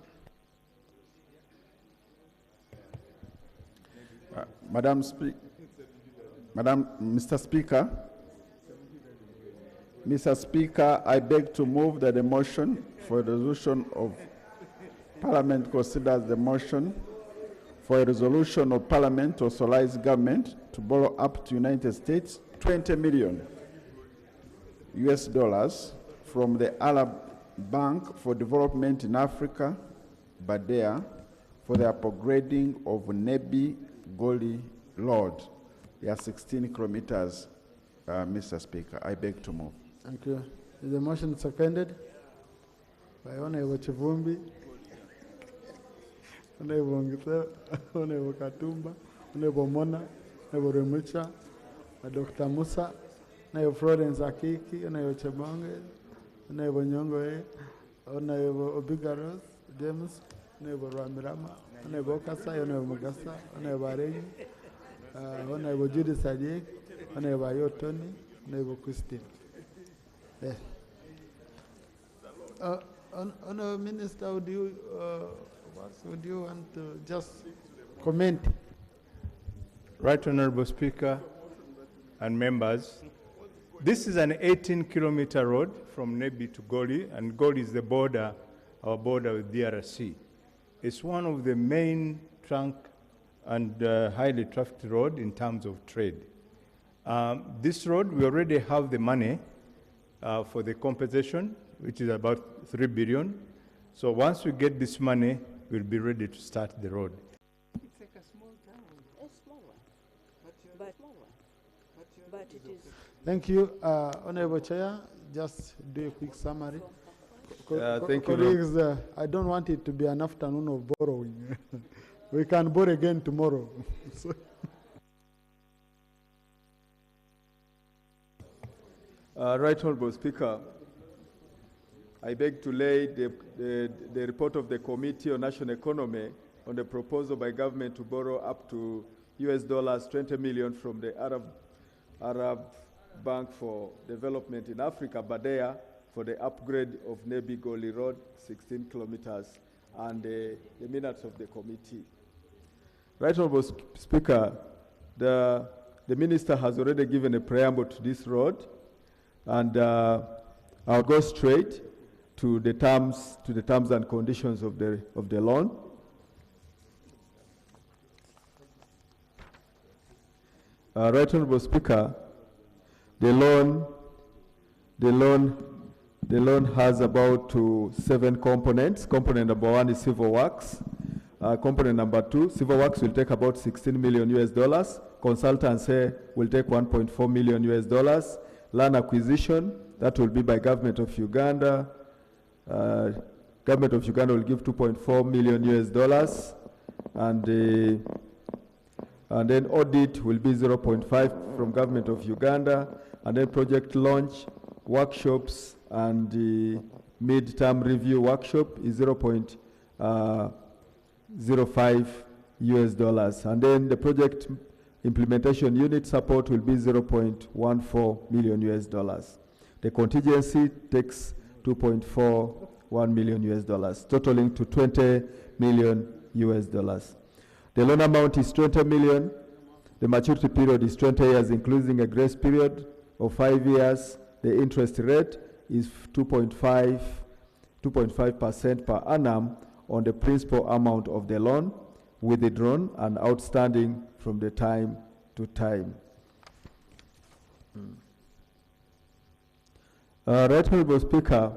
Mr. Speaker, I beg to move that the motion for the resolution of Parliament considers the motion for a resolution of Parliament to authorize government to borrow up to United States 20 million US dollars from the Arab Bank for Development in Africa, BADEA, for the upgrading of Nebi Goli Road. They are 16 kilometers, Mr. Speaker. I beg to move. Thank you. Is the motion seconded? By Honorable Chivumbi, Honorable Ngithe, Honorable Katumba, Honorable Mona, Honorable Remucha, Dr. Musa, Honorable Florence Akiki, Honorable Chebonge, Honorable Nyongoe, Honorable Obigaros, James, Honorable Ramirama, Honorable Kasai, Honorable Mugasa, Honorable Aregi, Honorable Judy Sajik, Honorable Ayotoni, Honorable Christine. Yes. Honorable Minister, would you want to just comment? Right Honorable Speaker and members, this is an 18-kilometer road from Nebi to Goli, and Goli is the border, our border with DRC. It's one of the main trunk and highly trafficked road in terms of trade. This road, we already have the money for the compensation, which is about 3 billion. So once we get this money, we'll be ready to start the road. It's like a small town. A small one. But it is. Thank you. Honorable Chair, just do a quick summary. Thank you, colleagues, I don't want it to be an afternoon of borrowing. We can borrow again tomorrow. Right Honorable Speaker, I beg to lay the report of the Committee on National Economy on the proposal by government to borrow up to US dollars 20 million from the Arab Bank for Development in Africa, BADEA, for the upgrade of Nebi Goli Road, 16 kilometers, and the minutes of the committee. Right Honorable Speaker, the Minister has already given a preamble to this road, and I'll go straight to the terms and conditions of the loan. Right Honorable Speaker, the loan has about 7 components. Component number 1 is civil works. Component number 2, civil works will take about 16 million US dollars. Consultants will take 1.4 million US dollars. Land acquisition that will be by Government of Uganda. Government of Uganda will give $2.4 million US, and then audit will be 0.5 from Government of Uganda, and then project launch, workshops, and the mid-term review workshop is 0.05 US, and then the project implementation unit support will be 0.14 million US. The contingency takes 2.41 million US, totaling to 20 million US. The loan amount is 20 million. The maturity period is 20 years, including a grace period of 5 years. The interest rate is 2.5% per annum on the principal amount of the loan withdrawn and outstanding from the time to time. Right Honorable Speaker,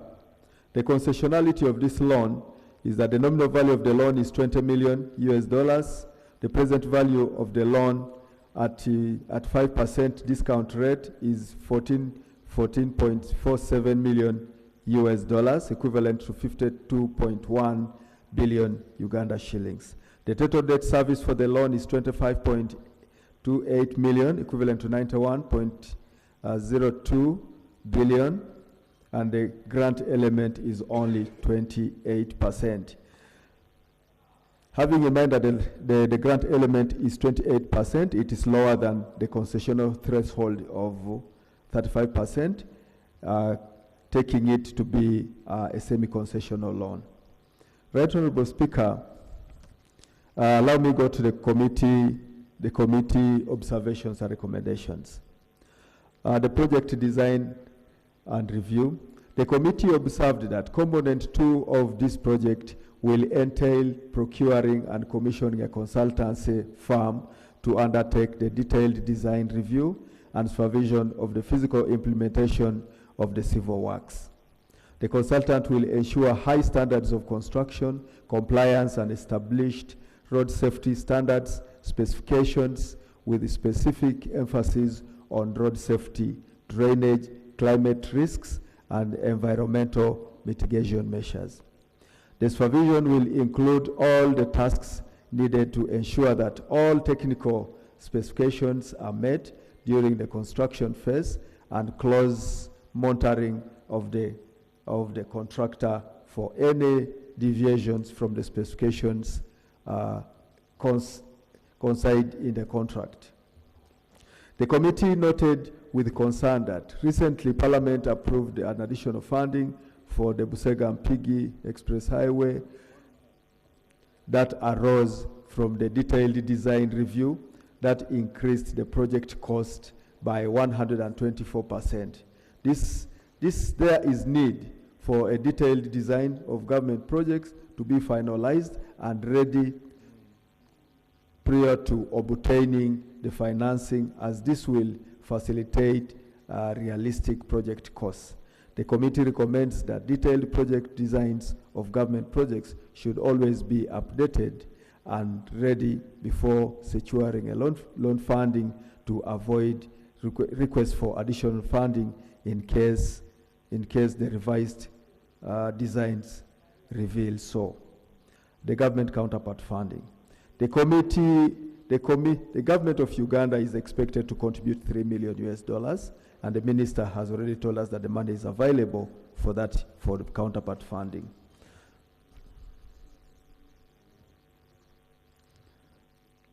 the concessionality of this loan is that the nominal value of the loan is 20 million US. The present value of the loan at 5% discount rate is 14.47 million US, equivalent to 52.1 billion Uganda shillings. The total debt service for the loan is 25.28 million, equivalent to 91.02 billion, and the grant element is only 28%. Having in mind that the grant element is 28%, it is lower than the concessional threshold of 35%, taking it to be a semi-concessional loan. Right Honorable Speaker, allow me to go to the committee observations and recommendations. The project design and review. The committee observed that component 2 of this project will entail procuring and commissioning a consultancy firm to undertake the detailed design review and supervision of the physical implementation of the civil works. The consultant will ensure high standards of construction, compliance, and established road safety standards, specifications with specific emphasis on road safety, drainage, climate risks, and environmental mitigation measures. The supervision will include all the tasks needed to ensure that all technical specifications are met during the construction phase and close monitoring of the contractor for any deviations from the specifications consigned in the contract. The committee noted with concern that recently Parliament approved an additional funding for the Busega-Mpigi Express Highway that arose from the detailed design review that increased the project cost by 124%. There is need for a detailed design of government projects to be finalized and ready prior to obtaining the financing, as this will facilitate realistic project costs. The committee recommends that detailed project designs of government projects should always be updated and ready before securing a loan funding to avoid requests for additional funding in case the revised designs reveal so. The government counterpart funding. The government of Uganda is expected to contribute $3 million US, and the minister has already told us that the money is available for that, for the counterpart funding.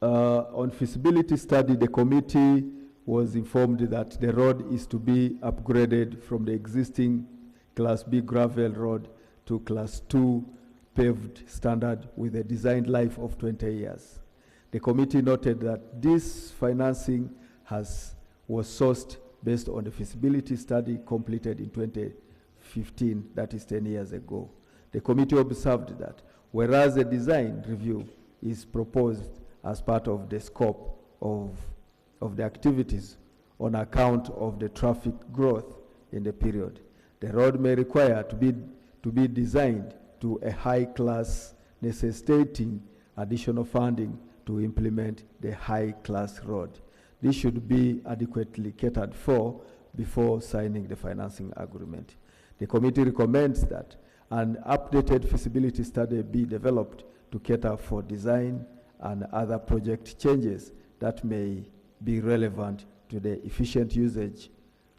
On feasibility study, the committee was informed that the road is to be upgraded from the existing Class B gravel road to Class 2 paved standard with a designed life of 20 years. The committee noted that this financing was sourced based on the feasibility study completed in 2015, that is 10 years ago. The committee observed that whereas a design review is proposed as part of the scope of the activities on account of the traffic growth in the period, the road may require to be designed to a high class, necessitating additional funding to implement the high class road. This should be adequately catered for before signing the financing agreement. The committee recommends that an updated feasibility study be developed to cater for design and other project changes that may be relevant to the efficient usage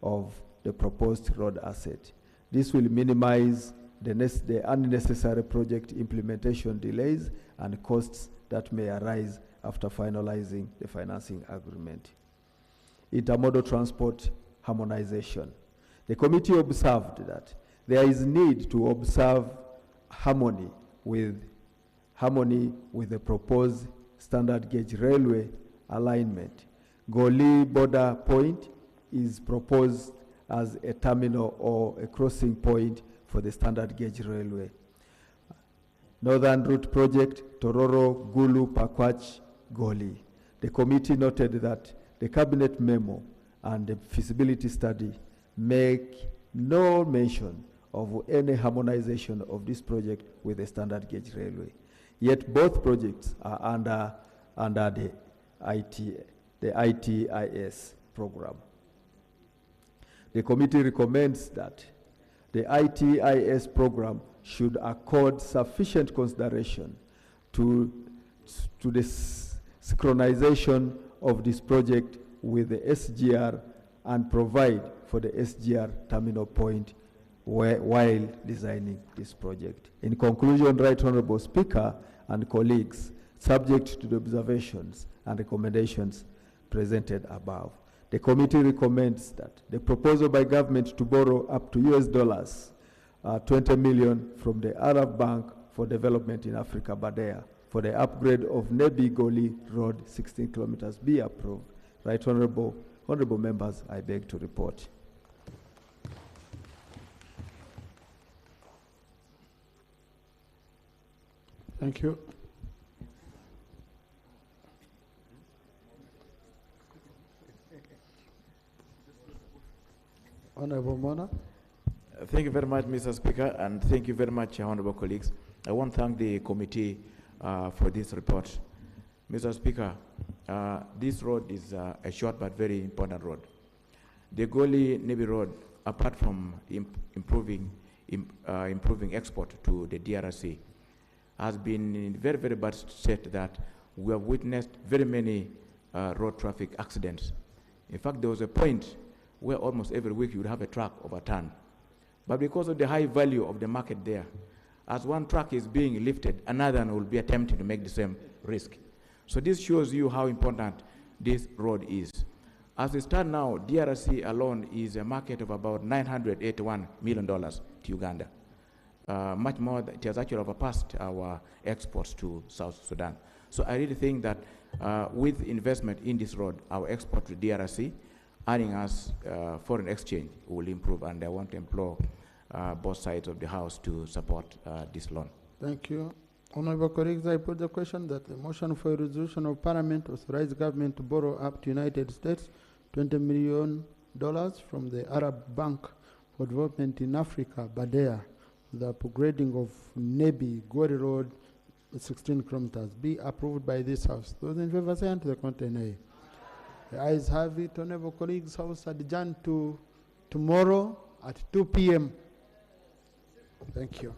of the proposed road asset. This will minimize the unnecessary project implementation delays and costs that may arise after finalizing the financing agreement. Intermodal transport harmonization. The committee observed that there is need to observe harmony with the proposed standard gauge railway alignment. Goli border point is proposed as a terminal or a crossing point for the standard gauge railway. Northern Route Project, Tororo, Gulu, Pakwach, Goli. The committee noted that the cabinet memo and the feasibility study make no mention of any harmonization of this project with the standard gauge railway. Yet both projects are under the ITIS program. The committee recommends that the ITIS program should accord sufficient consideration to the synchronization of this project with the SGR and provide for the SGR terminal point while designing this project. In conclusion, Right Honorable Speaker and colleagues, subject to the observations and recommendations presented above, the committee recommends that the proposal by government to borrow up to $20 million from the Arab Bank for Development in Africa, BADEA, for the upgrade of Nebi-Goli Road 16 kilometers be approved. Right Honorable members, I beg to report. Thank you. Honorable Mona. Thank you very much, Mr. Speaker, and thank you very much, honorable colleagues. I want to thank the committee for this report. Mr. Speaker, this road is a short but very important road. The Goli-Nebi Road, apart from improving export to the DRC, has been in very, very bad state that we have witnessed very many road traffic accidents. In fact, there was a point where almost every week you would have a truck overturned. But because of the high value of the market there, as one truck is being lifted, another one will be attempting to make the same risk. So this shows you how important this road is. As we stand now, DRC alone is a market of about $981 million to Uganda. Much more, it has actually overpassed our exports to South Sudan. So I really think that with investment in this road, our export to DRC, earning us foreign exchange will improve, and I want to implore both sides of the House to support this loan. Thank you. Honorable colleagues, I put the question that the motion for a resolution of Parliament authorize government to borrow up to United States $20 million from the Arab Bank for Development in Africa, BADEA, the upgrading of Nebi-Goli Road 16 kilometers be approved by this House. Those in favor say unto the contrary. The ayes have it. Honorable colleagues, House adjourned to tomorrow at 2 p.m. Thank you.